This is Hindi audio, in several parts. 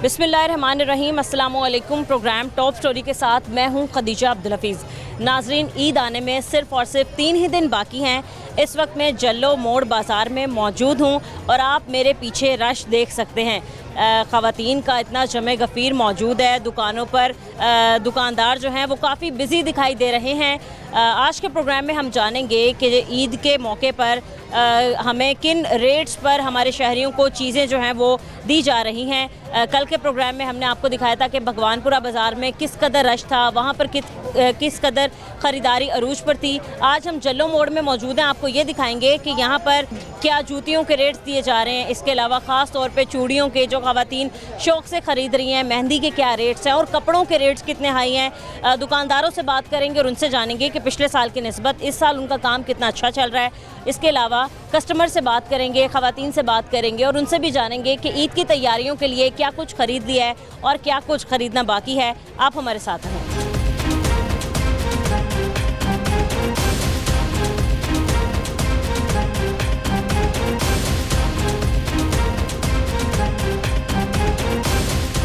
बिस्मिल्लाहिर्रहमानिर्रहीम, अस्सलामुअलैकुम। प्रोग्राम टॉप स्टोरी के साथ मैं हूं खदीजा अब्दुल हफीज़। नाजरीन, ईद आने में सिर्फ़ और सिर्फ 3 ही दिन बाकी हैं। इस वक्त मैं जल्लो मोड़ बाज़ार में मौजूद हूं और आप मेरे पीछे रश देख सकते हैं। ख़वातीन का इतना जमे गफ़ीर मौजूद है दुकानों पर। दुकानदार जो हैं वो काफ़ी बिज़ी दिखाई दे रहे हैं। आज के प्रोग्राम में हम जानेंगे कि ईद के मौके पर हमें किन रेट्स पर हमारे शहरियों को चीज़ें जो हैं वो दी जा रही हैं। कल के प्रोग्राम में हमने आपको दिखाया था कि भगवानपुरा बाज़ार में किस कदर रश था, वहाँ पर किस कदर ख़रीदारी अरूज पर थी। आज हम जल्लो मोड़ में मौजूद हैं, आपको ये दिखाएंगे कि यहाँ पर क्या जूतियों के रेट्स दिए जा रहे हैं। इसके अलावा ख़ास तौर पे चूड़ियों के जो ख़वातीन शौक़ से ख़रीद रही हैं, मेहंदी के क्या रेट्स हैं और कपड़ों के रेट्स कितने हाई हैं। दुकानदारों से बात करेंगे और उनसे जानेंगे कि पिछले साल की निस्बत इस साल उनका काम कितना अच्छा चल रहा है। इसके अलावा कस्टमर से बात करेंगे, ख़वातीन से बात करेंगे और उनसे भी जानेंगे कि ईद की तैयारियों के लिए क्या कुछ ख़रीद लिया है और क्या कुछ ख़रीदना बाकी है। आप हमारे साथ हैं।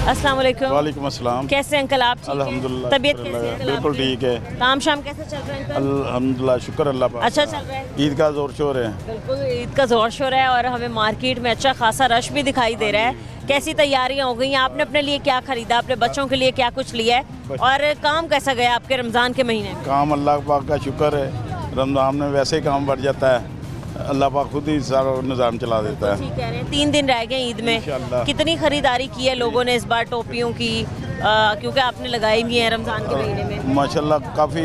अस्सलाम वालेकुम। वालेकुम अस्सलाम। कैसे अंकल आप? अल्हम्दुलिल्लाह। तबीयत कैसी है अंकल? बिल्कुल ठीक है। काम शाम कैसे चल रहा है अंकल? अल्हम्दुलिल्लाह, शुक्र अल्लाह पाक। अच्छा चल रहा है। ईद का जोर शोर है। बिल्कुल ईद का जोर शोर है और हमें मार्केट में अच्छा खासा रश भी दिखाई दे रहा है। कैसी तैयारियां हो गई? आपने अपने लिए क्या खरीदा, अपने बच्चों के लिए क्या कुछ लिया है और काम कैसा गया आपके रमज़ान के महीने में? काम अल्लाह पाक का शुक्र है। रमज़ान में वैसे ही काम बढ़ जाता है, अल्लाह पाक खुद ही सारा निज़ाम चला देता है। ठीक कह रहे हैं। 3 दिन रह गए ईद में, इंशाअल्लाह। कितनी खरीदारी की है लोगों ने इस बार टोपियों की? क्योंकि आपने लगाई भी है रमज़ान के महीने में। माशाल्लाह काफ़ी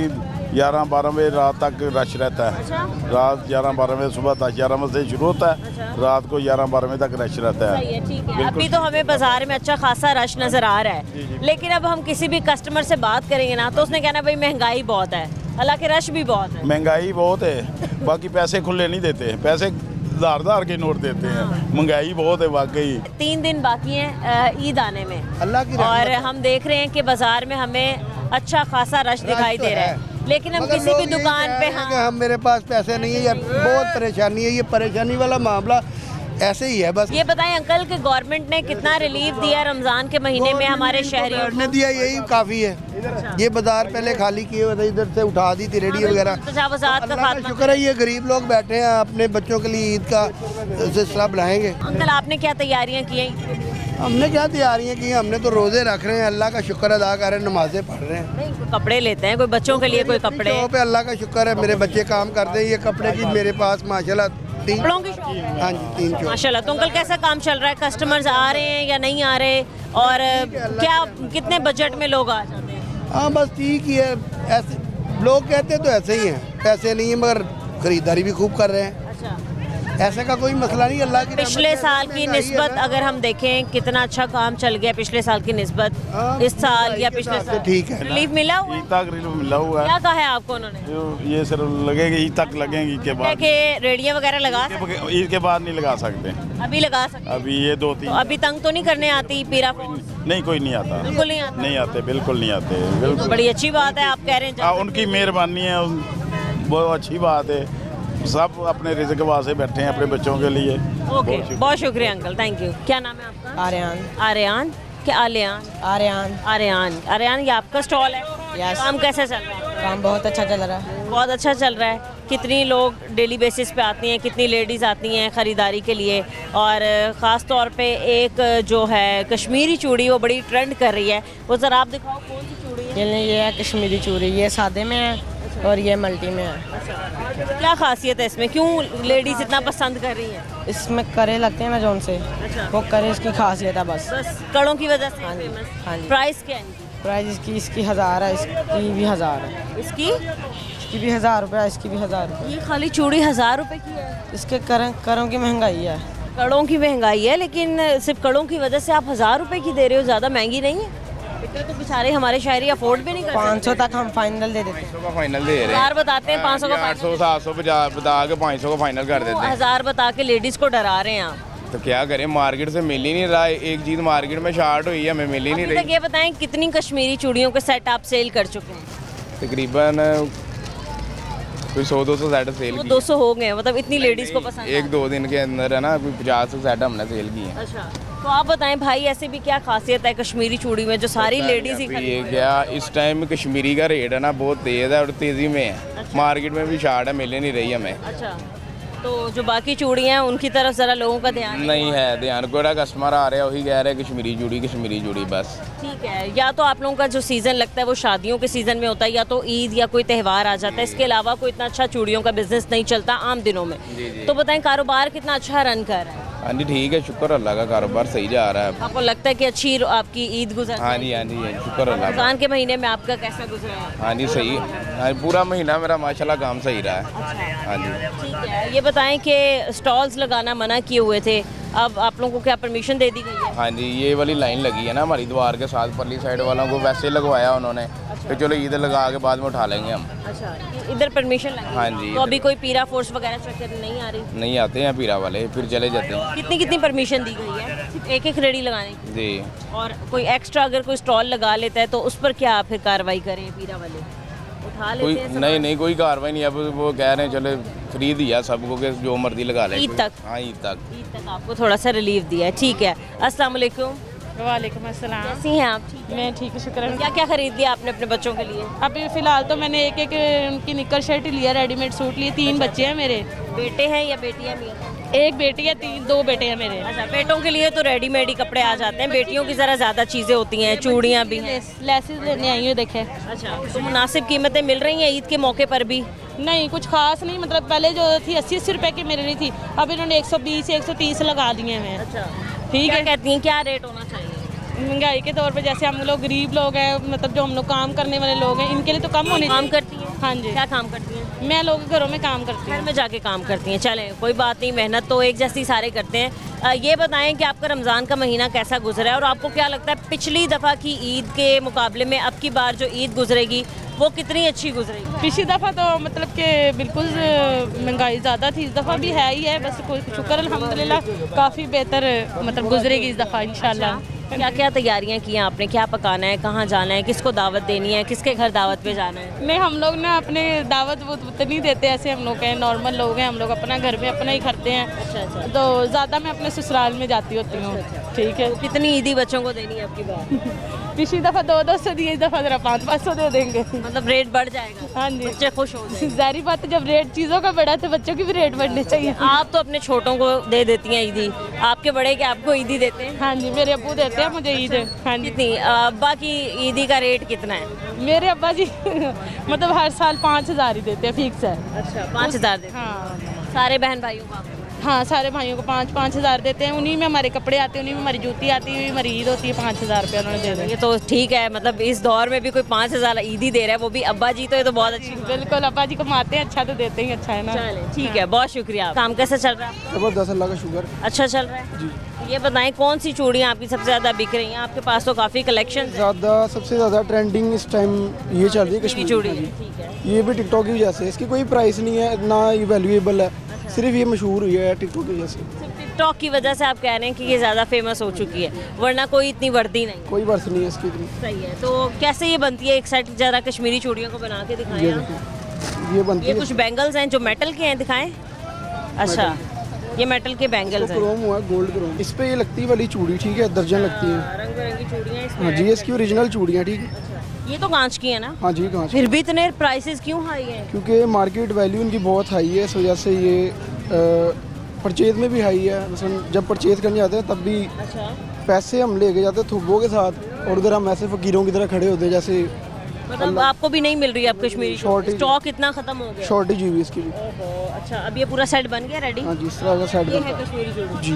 11-12 बजे रात तक रश रहता है। अच्छा। रात 11-12 बजे, सुबह 10-11 बजे से शुरू होता है। अच्छा। रात को 11-12 बजे तक रश रहता सही है। है, ठीक है। बिल्कुल। अभी तो हमें बाजार में अच्छा खासा रश नज़र आ रहा जी, है, जी। लेकिन अब हम किसी भी कस्टमर से बात करेंगे ना तो उसने कहना भाई महंगाई बहुत है, हालांकि रश भी बहुत है। महंगाई बहुत है, बाकी पैसे खुले नहीं देते, पैसे धार के नोट देते हैं। महंगाई बहुत है वाकई। 3 दिन बाकी हैं ईद आने में अल्लाह की रहमत और है। हम देख रहे हैं कि बाजार में हमें अच्छा खासा रश दिखाई तो दे रहा है। है, लेकिन हम मगर किसी लोग भी यही दुकान कह पे रहे हैं कि हम मेरे पास पैसे नहीं है या बहुत परेशानी है। ये परेशानी वाला मामला ऐसे ही है बस। ये बताएं अंकल कि गवर्नमेंट ने कितना रिलीफ दिया रमज़ान के महीने में हमारे शहरियों ने को? दिया यही काफ़ी है। ये बाजार पहले खाली किए हुए थे, इधर से उठा दी थी रेडी वगैरह। तजावुज़ात का अल्लाह का खात्मा। शुक्र है, ये गरीब लोग बैठे हैं, अपने बच्चों के लिए ईद का सिलसिला बनाएंगे। अंकल आपने क्या तैयारियां की हैं? हमने क्या तैयारियां की? हमने तो रोज़े रख रहे हैं, अल्लाह का शुक्र अदा कर रहे हैं, नमाजें पढ़ रहे हैं। नहीं, कोई कपड़े लेते हैं, कोई बच्चों के लिए कोई कपड़े। शॉप पे अल्लाह का शुक्र है, मेरे बच्चे काम करते हैं। ये कपड़े की मेरे पास माशाल्लाह 3। कपड़ों की शॉप है? हाँ जी, 3 शॉप। माशाल्लाह। तो अंकल कैसा काम चल रहा है? कस्टमर्स आ रहे हैं या नहीं आ रहे? और क्या कितने बजट में लोग आ जाते हैं? हाँ बस ठीक ही है। ऐसे लोग कहते तो ऐसे ही हैं, पैसे नहीं है मगर खरीदारी भी खूब कर रहे हैं। अच्छा। ऐसे का कोई मसला नहीं। अल्लाह की पिछले रहमत है, साल की महंगाई है निस्बत ना। अगर हम देखें कितना अच्छा काम चल गया पिछले साल की निस्बत हाँ, इस साल या के पिछले हिसाब से साल? ठीक है। रिलीफ मिला हुआ है? ईद तक रिलीफ मिला हुआ है। क्या कहा है आपको उन्होंने? ये सर लगेगी ईद तक लगेंगी, ईद के बाद। के रेडियो वगैरह लगा सकते? ईद के बाद नहीं लगा सकते। अभी लगा सकते? अभी ये 2-3 तो अभी तंग तो नहीं करने आती पीरा फोन? नहीं, कोई नहीं आता। बिल्कुल नहीं आता? नहीं आते, बिल्कुल नहीं आते। तो बिल्कुल बड़ी अच्छी बात है, आप कह रहे हैं उनकी मेहरबानी है, बहुत अच्छी बात है। सब अपने रिज़्क़ वास्ते बैठे हैं अपने बच्चों के लिए। ओके, बहुत शुक्रिया अंकल, थैंक यू। क्या नाम है आपका? आर्यन। आर्यन? क्या आर्यन? आर्यन। आर्यन। आर्यन, ये आपका स्टॉल है? यस। काम कैसे चल रहा है? काम बहुत अच्छा चल रहा है। बहुत अच्छा चल रहा है। कितनी लोग डेली बेसिस पे आती हैं, कितनी लेडीज़ आती हैं ख़रीदारी के लिए? और ख़ास तौर पे एक जो है कश्मीरी चूड़ी वो बड़ी ट्रेंड कर रही है, वो ज़रा आप दिखाओ कौन सी चूड़ी है? ये है कश्मीरी चूड़ी, ये सादे में है और ये मल्टी में है। क्या खासियत है इसमें, क्यों लेडीज़ इतना पसंद कर रही हैं? इसमें करे लगते हैं ना जोन से, अच्छा। वो करे इसकी खासियत है बस। बस कड़ों की वजह से हाँ जी, फेमस। हाँ जी। प्राइस क्या है इनकी? प्राइस इसकी 1000 है, इसकी भी 1000 है। इसकी इसकी भी 1000 रुपये, इसकी भी 1000 रुपये। ये खाली चूड़ी 1000 रुपए की है? इसके करों की महंगाई है। कड़ों की महंगाई है, लेकिन सिर्फ कड़ों की वजह से आप 1000 रुपए की दे रहे हो, ज़्यादा महंगी नहीं है? इतने तो बेचारे हमारे शहरी अफोर्ड भी नहीं कर 500 तक हम फाइनल दे देते हैं। 500 का फाइनल दे रहे हैं। 1000 बताते हैं, 500 का 800-700 बता के 500 का फाइनल कर देते हैं। 1000 बता के लेडीज़ को डरा रहे हैं आप। तो क्या करें, मार्केट से मिल ही नहीं रहा है। एक चीज़ मार्केट में शार्ट हुई है, हमें मिल ही नहीं अभी तक रही। ये बताएं कितनी कश्मीरी चूड़ियों के सेट आप सेल कर चुके हैं? तकरीबन कोई 100-200 सेट सेल वो की 200 हो गए, मतलब इतनी लेडीज़ को पसंद एक 2 दिन के अंदर है ना, कोई 50 सेट हमने सेल की है। अच्छा, तो आप बताएं भाई, ऐसे भी क्या खासियत है कश्मीरी चूड़ी में जो सारी लेडीज ही अभी खरीद ये रही क्या इस टाइम कश्मीरी का रेट है ना बहुत तेज़ है और तेज़ी में है। मार्केट में भी शार्ट है, मिल नहीं रही हमें। अच्छा, तो जो बाकी चूड़ियाँ हैं उनकी तरफ ज़रा लोगों का ध्यान नहीं है ध्यान, कोई कस्टमर आ रहे हैं वही कह रहे हैं कश्मीरी चूड़ी बस। ठीक है। या तो आप लोगों का जो सीज़न लगता है वो शादियों के सीज़न में होता है, या तो ईद या कोई त्यौहार आ जाता है, इसके अलावा कोई इतना अच्छा चूड़ियों का बिजनेस नहीं चलता आम दिनों में। तो बताएं कारोबार कितना अच्छा रन कर रहा है? हाँ जी ठीक है, शुक्र अल्लाह का, कारोबार सही जा रहा है। आपको लगता है कि अच्छी आपकी ईद गुजर हाँ जी शुक्र अल्लाह का। रमज़ान के महीने में आपका कैसा गुजरा है? हाँ जी सही, हाँ पूरा महीना मेरा माशाल्लाह काम सही रहा है। हाँ जी ठीक है। ये बताएं कि स्टॉल्स लगाना मना किए हुए थे, अब आप लोगों को क्या परमिशन दे दी गई है? हाँ जी, ये वाली लाइन लगी है ना हमारी द्वार के साथ, परली साइड वालों को वैसे लगवाया उन्होंने कि चलो ईद लगा के बाद में उठा लेंगे हम। अच्छा, इधर परमिशन लगी? हाँ जी। तो अभी कोई पीरा फोर्स वगैरह चेक नहीं आ रही? नहीं आते हैं पीरा वाले, फिर चले जाते हैं। कितनी परमिशन दी गई है? सिर्फ एक रेडी लगाने की? जी। और कोई एक्स्ट्रा अगर कोई स्टॉल लगा लेता है तो उस पर क्या फिर कार्रवाई करें पीरा वाले? उठा लेते कोई हैं सामान? नहीं कोई कार्रवाई नहीं, अब वो कह रहे हैं चलो फ्री दिया सबको कि जो मर्जी लगा ले। ईद तक? हाँ ईद तक। ईद तक आपको थोड़ा सा रिलीफ दिया है, ठीक है। अस्सलाम वालेकुम। वालेकुम अस्सलाम। कैसी हैं आप? ठीक है। मैं ठीक है, शुक्र है। क्या क्या खरीद लिया आपने अपने बच्चों के लिए? अभी फ़िलहाल तो मैंने एक उनकी निक्कर शर्ट लिया, रेडीमेड सूट लिए। 3 बच्चे हैं मेरे, बेटे हैं या बेटियां भी हैं? एक बेटी है, 2 बेटे हैं मेरे। अच्छा, बेटों के लिए तो रेडीमेड ही कपड़े आ जाते हैं, बेटियों की ज़रा ज़्यादा चीज़ें होती हैं, चूड़ियाँ भी हैं। लेसेस लेने आई हूँ, देखे। अच्छा, तो मुनासिब कीमतें मिल रही हैं ईद के मौके पर भी? नहीं कुछ खास नहीं, मतलब पहले जो थी 80-80 रुपए की मिल रही थी, अब इन्होंने 120-130 लगा दिए हैं। अच्छा, ठीक क्या है। कहती हैं क्या रेट होना चाहिए? महंगाई के तौर पे जैसे हम लोग गरीब लोग हैं, मतलब जो हम लोग काम करने वाले लोग हैं, इनके लिए तो कम होने काम चाहिए। करती हैं? हाँ जी। क्या काम करती हैं? मैं लोग घरों में काम करती घर हूँ। में जाके काम करती हैं, चलें कोई बात नहीं, मेहनत तो एक जैसी सारे करते हैं। ये बताएं कि आपका रमज़ान का महीना कैसा गुजरा है और आपको क्या लगता है पिछली दफ़ा की ईद के मुकाबले में अब की बार जो ईद गुजरेगी वो कितनी अच्छी गुजरेगी? पिछली दफ़ा तो मतलब कि बिल्कुल महंगाई ज़्यादा थी, इस दफ़ा भी है ही है, बस कोई शुक्र अल्हम्दुलिल्लाह काफ़ी बेहतर मतलब गुजरेगी इस दफ़ा इंशाल्लाह। क्या क्या तैयारियां की हैं आपने? क्या पकाना है, कहाँ जाना है, किसको दावत देनी है, किसके घर दावत पे जाना है? नहीं हम लोग ना अपने दावत वो नहीं देते, ऐसे हम लोग हैं नॉर्मल लोग हैं, हम लोग अपना घर में अपना ही करते हैं। अच्छा। तो ज़्यादा मैं अपने ससुराल में जाती होती हूँ। ठीक है। तो कितनी ईदी बच्चों को देनी है आपकी बार? पिछली दफ़ा 200 दिए, इस दफ़ा ज़रा 500 दे देंगे। मतलब रेट बढ़ जाएगा? हाँ जी। बच्चे खुश हो जाएंगे। जारी बात है, जब रेट चीज़ों का बढ़ा तो बच्चों की भी रेट बढ़ने चाहिए। आप तो अपने छोटों को दे देती हैं ईदी, आपके बड़े क्या आपको ईदी देते हैं? हाँ जी, मेरे अब्बू देते हैं मुझे ईद। हाँ जी। कितनी? अब्बा की ईदी का रेट कितना है? मेरे अब्बा जी मतलब हर साल 5000 ही देते हैं, फिक्स है। अच्छा, 5,000 देते हैं हाँ सारे बहन भाइयों को? हाँ, सारे भाइयों को 5-5 हज़ार देते हैं, उन्हीं में हमारे कपड़े आते हैं, उन्हीं में हमारी जूती आती है, हमारी ईद होती है, 5,000 रुपये उन्होंने दे देंगे। ये तो ठीक है, मतलब इस दौर में भी कोई 5,000 ईदी दे रहा है, वो भी अब्बा जी, तो ये तो बहुत अच्छी बात बिल्कुल, अब्बा जी कमाते हैं, अच्छा तो देते ही अच्छा है ना। है। चलें, ठीक है, बहुत शुक्रिया। काम कैसा चल रहा है? ज़बरदस्त, अल्लाह का शुक्र। अच्छा चल रहा है जी। ये बताएं कौन सी चूड़ियाँ आपकी सबसे ज़्यादा बिक रही हैं? आपके पास तो काफ़ी कलेक्शन ज़्यादा सबसे ज़्यादा ट्रेंडिंग इस टाइम ये चल रही है कश्मीरी चूड़ी हाँ है, जी। ठीक है। ये भी टिकटॉक की वजह से, इसकी कोई प्राइस नहीं है ना, ये वैल्यूएबल है, सिर्फ ये मशहूर हुई है टिकटॉक की वजह से। सिर्फ टिकटॉक की वजह से आप कह रहे हैं कि ये ज़्यादा फेमस हो चुकी है, वरना कोई इतनी वर्दी नहीं? कोई वर्थ नहीं है इसकी इतनी। सही है। तो कैसे ये बनती है एक सेट? ज़रा कश्मीरी चूड़ियों को बना के दिखाएं ये आप। देखिए, ये बनती ये है, कुछ बैंगल्स हैं जो मेटल के हैं, दिखाएं। अच्छा, ये मेटल के बैंगल्स हैं। क्रोम हुआ है, गोल्ड क्रोम। इस पे ये लगती है वाली चूड़ी, ठीक है, दर्जन लगती है। रंग बिरंगी चूड़ियाँ इसमें हाँ जी, हैं। इसकी ओरिजिनल चूड़ियाँ, ठीक है। अच्छा, ये तो कांच की है ना? हाँ जी, कहाँ से? फिर भी इतने प्राइसेस क्यों हाई हैं? क्योंकि मार्केट वैल्यू इनकी बहुत हाई है, इस वजह से ये परचेज में भी हाई है। मसलन जब परचेज करने जाते हैं तब भी अच्छा, पैसे हम लेके जाते हैं थुब्बों के साथ, और उधर हम ऐसे फकीरों की तरह खड़े होते हैं जैसे मतलब आपको भी नहीं मिल रही है अब कश्मीरी Shortage- स्टॉक इतना खत्म हो गया? शॉर्टेज हुई इसकी भी। ओहो, अच्छा, अब ये पूरा सेट बन गया रेडी? हाँ जी, इस तरह का सेट ये बनता है है कश्मीरी चूड़ी जी।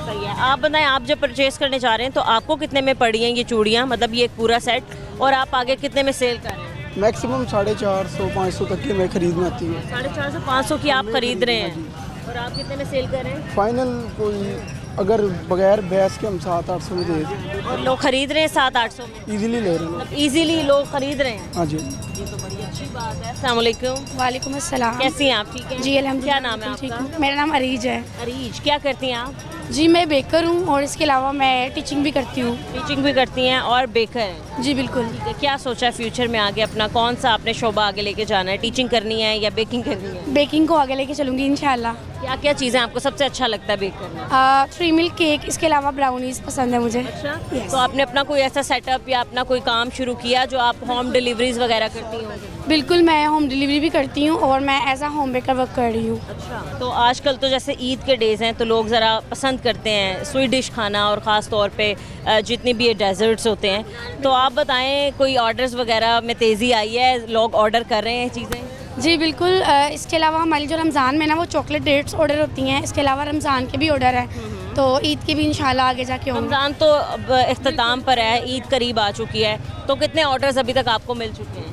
सही है। आप बताएं, आप जब परचेज करने जा रहे हैं तो आपको कितने में पड़ी हैं ये चूड़ियाँ, मतलब ये एक पूरा सेट, और आप आगे कितने में सेल कर रहे हैं? मैक्सिमम 450-500 तक की हमें खरीद में आती है। 450-500 की आप खरीद रहे हैं, और आप कितने में सेल कर रहे हैं? फाइनल कोई अगर बगैर बहस के हम 700-800 में दे दें, और लोग खरीद रहे हैं 700-800 में, इजीली ले रहे हैं मतलब इजीली लोग खरीद रहे हैं। हाँ जी। ये तो बड़ी अच्छी बात है। अस्सलाम वालेकुम। वालेकुम अस्सलाम। कैसी हैं आप? ठीक है जी अल्हम्दुलिल्लाह। क्या नाम है बिल्कुल ठीक आपका? हूँ। मेरा नाम अरीज है। अरीज, क्या करती हैं आप? जी मैं बेकर हूँ और इसके अलावा मैं टीचिंग भी करती हूँ। टीचिंग भी करती हैं और बेकर हैं। जी बिल्कुल। ठीक है, क्या सोचा है फ्यूचर में आगे अपना, कौन सा आपने शोबा आगे लेके जाना है? टीचिंग करनी है या बेकिंग करनी है? बेकिंग को आगे लेके चलूँगी इंशाल्लाह। क्या क्या चीज़ें आपको सबसे अच्छा लगता है बेक करना? 3 मिल्क केक, इसके अलावा ब्राउनीज पसंद है मुझे। अच्छा, Yes. तो आपने अपना कोई ऐसा सेटअप या अपना कोई काम शुरू किया जो आप होम डिलीवरीज वगैरह करती हो? बिल्कुल, मैं होम डिलीवरी भी करती हूँ और मैं as a home baker work कर रही हूँ। अच्छा, तो आजकल तो जैसे ईद के डेज़ हैं तो लोग ज़रा पसंद करते हैं स्वीट डिश खाना, और ख़ास तौर पे जितनी भी ये डेजर्ट्स होते हैं, तो आप बताएं कोई ऑर्डर्स वगैरह में तेज़ी आई है, लोग ऑर्डर कर रहे हैं चीज़ें? जी बिल्कुल। इसके अलावा हमारी जो रमज़ान में ना वो चॉकलेट डेट्स ऑर्डर होती हैं। इसके अलावा रमज़ान के भी ऑर्डर है, तो ईद के भी इंशाल्लाह आगे जाके होंगे। रमज़ान तो अब इख्तिताम पर है, ईद करीब आ चुकी है, तो कितने ऑर्डर्स अभी तक आपको मिल चुके हैं?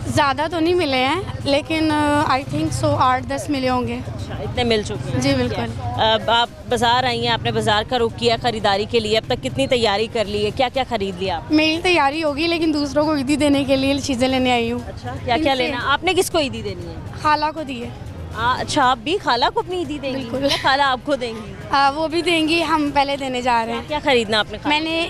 ज़्यादा तो नहीं मिले हैं, लेकिन आई थिंक सो 8-10 मिले होंगे। अच्छा, इतने मिल चुके हैं। जी बिल्कुल। अब आप बाज़ार आई हैं, आपने बाज़ार का रुख किया ख़रीदारी के लिए, अब तक कितनी तैयारी कर ली है, क्या क्या ख़रीद लिया आप? मेरी तैयारी होगी, लेकिन दूसरों को ईदी देने के लिए चीज़ें लेने आई हूँ। अच्छा, क्या क्या इनसे- लेना? आपने किसको ईदी देनी है? खाला को दी है। अच्छा, आप भी खाला को अपनी ईदी देंगी? बिल्कुल। या खाला आपको देंगी? वो भी देंगी, हम पहले देने जा रहे हैं। क्या खरीदना आपने? खाला? मैंने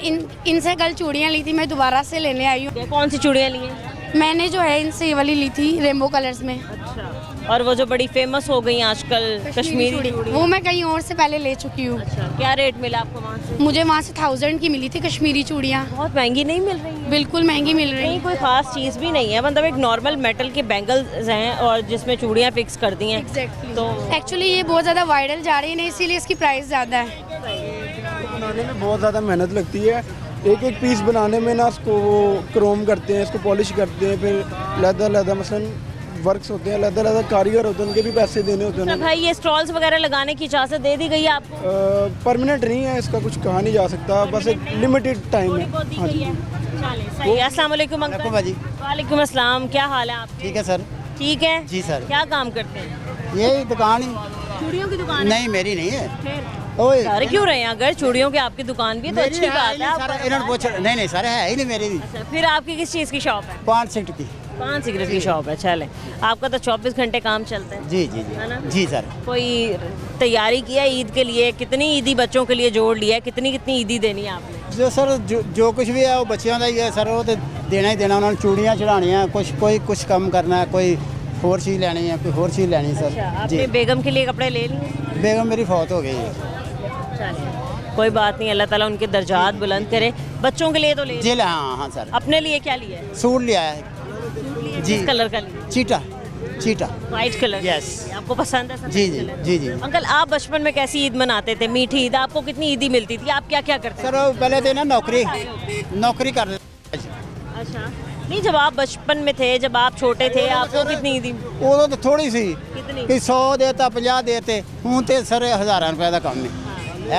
इनसे कल चूड़ियाँ ली थी, मैं दोबारा से लेने आई हूँ। कौन सी चूड़ियाँ ली हैं? मैंने जो है इनसे ये वाली ली थी रेनबो कलर्स में। अच्छा, और वो जो बड़ी फेमस हो गई आजकल कश्मीरी चूड़ी, वो मैं कहीं और से पहले ले चुकी हूँ। अच्छा, क्या रेट मिला आपको वहाँ से? मुझे वहाँ से 1000 की मिली थी कश्मीरी चूड़ियाँ। बहुत महंगी नहीं मिल रही है? बिल्कुल महंगी मिल रही नहीं, है। कोई ख़ास चीज़ भी नहीं है, मतलब एक नॉर्मल मेटल के बैंगल्स हैं और जिसमें चूड़ियाँ फिक्स कर दी हैं। एग्जैक्टली। तो एक्चुअली ये बहुत ज़्यादा वायरल जा रही है ना, इसीलिए इसकी प्राइस ज़्यादा है। बनाने में बहुत ज़्यादा मेहनत लगती है। एक एक पीस बनाने में ना इसको वो क्रोम करते हैं, इसको पॉलिश करते हैं, फिर लहदा मसलन वर्क्स होते हैं, लहदा कारीगर होते हैं, उनके भी पैसे देने होते अच्छा हैं। भाई, ये स्टॉल्स वगैरह लगाने की इजाज़त दे दी गई है आपको? परमानेंट नहीं है, इसका कुछ कहा नहीं जा सकता, बस एक लिमिटेड टाइम थोड़ी है। बहुत दी हाँ गई जी। है। चलें, सही है। अस्सलाम वालेकुम अंकल। बाजी वालेकुम अस्सलाम, क्या हाल है आपके? ठीक है सर। ठीक है जी सर। क्या काम करते हैं? ये दुकान ही चूड़ियों की दुकान है? नहीं मेरी नहीं है। फिर ओए घर क्यों रहे हैं? अगर चूड़ियों की आपकी दुकान भी है तो अच्छी बात है। आप इन्होंने पूछ नहीं सर है ही नहीं मेरी। अच्छा, फिर आपकी किस चीज़ की शॉप है? 5 सेक्टर की। 5 सिगरेट की शॉप है। चले, आपका तो 24 घंटे काम चलता है। जी जी है ना? जी जी सर। कोई तैयारी की है ईद के लिए? कितनी ईदी बच्चों के लिए जोड़ लिया है? कितनी कितनी ईदी देनी है आपने? जो सर जो कुछ भी है वो बच्चों का ही है सर, वो तो देना ही देना। उन्होंने चूड़ियाँ चढ़ानियाँ, कोई कुछ कम करना है, कोई होर चीज़ लेनी है, कोई होर चीज़ लेनी है अच्छा, सर। आपने जी बेगम के लिए कपड़े ले लिए? बेगम मेरी फौत हो गई है। चलिए, कोई बात नहीं, अल्लाह ताला उनके दर्जात बुलंद करे। बच्चों के लिए तो ले लिए। जी हाँ हाँ सर। अपने लिए क्या लिया है? सूट लिया है जी। किस कलर का लिया? चीटा। White colour. Yes. आपको पसंद है सफेद जी जी कलर? जी जी अंकल, आप बचपन में कैसी ईद मनाते थे? मीठी ईद? आपको कितनी ईदी मिलती थी? आप क्या क्या करते सर वो पहले तो ना नौकरी कर थे? अच्छा, नहीं, जब आप बचपन में थे, जब आप छोटे थे, आपको कितनी ईदी? उदों तो थोड़ी सी कितनी? कि 100 देता 50 देते, हूँ तो सर 1000 रुपए का काम है।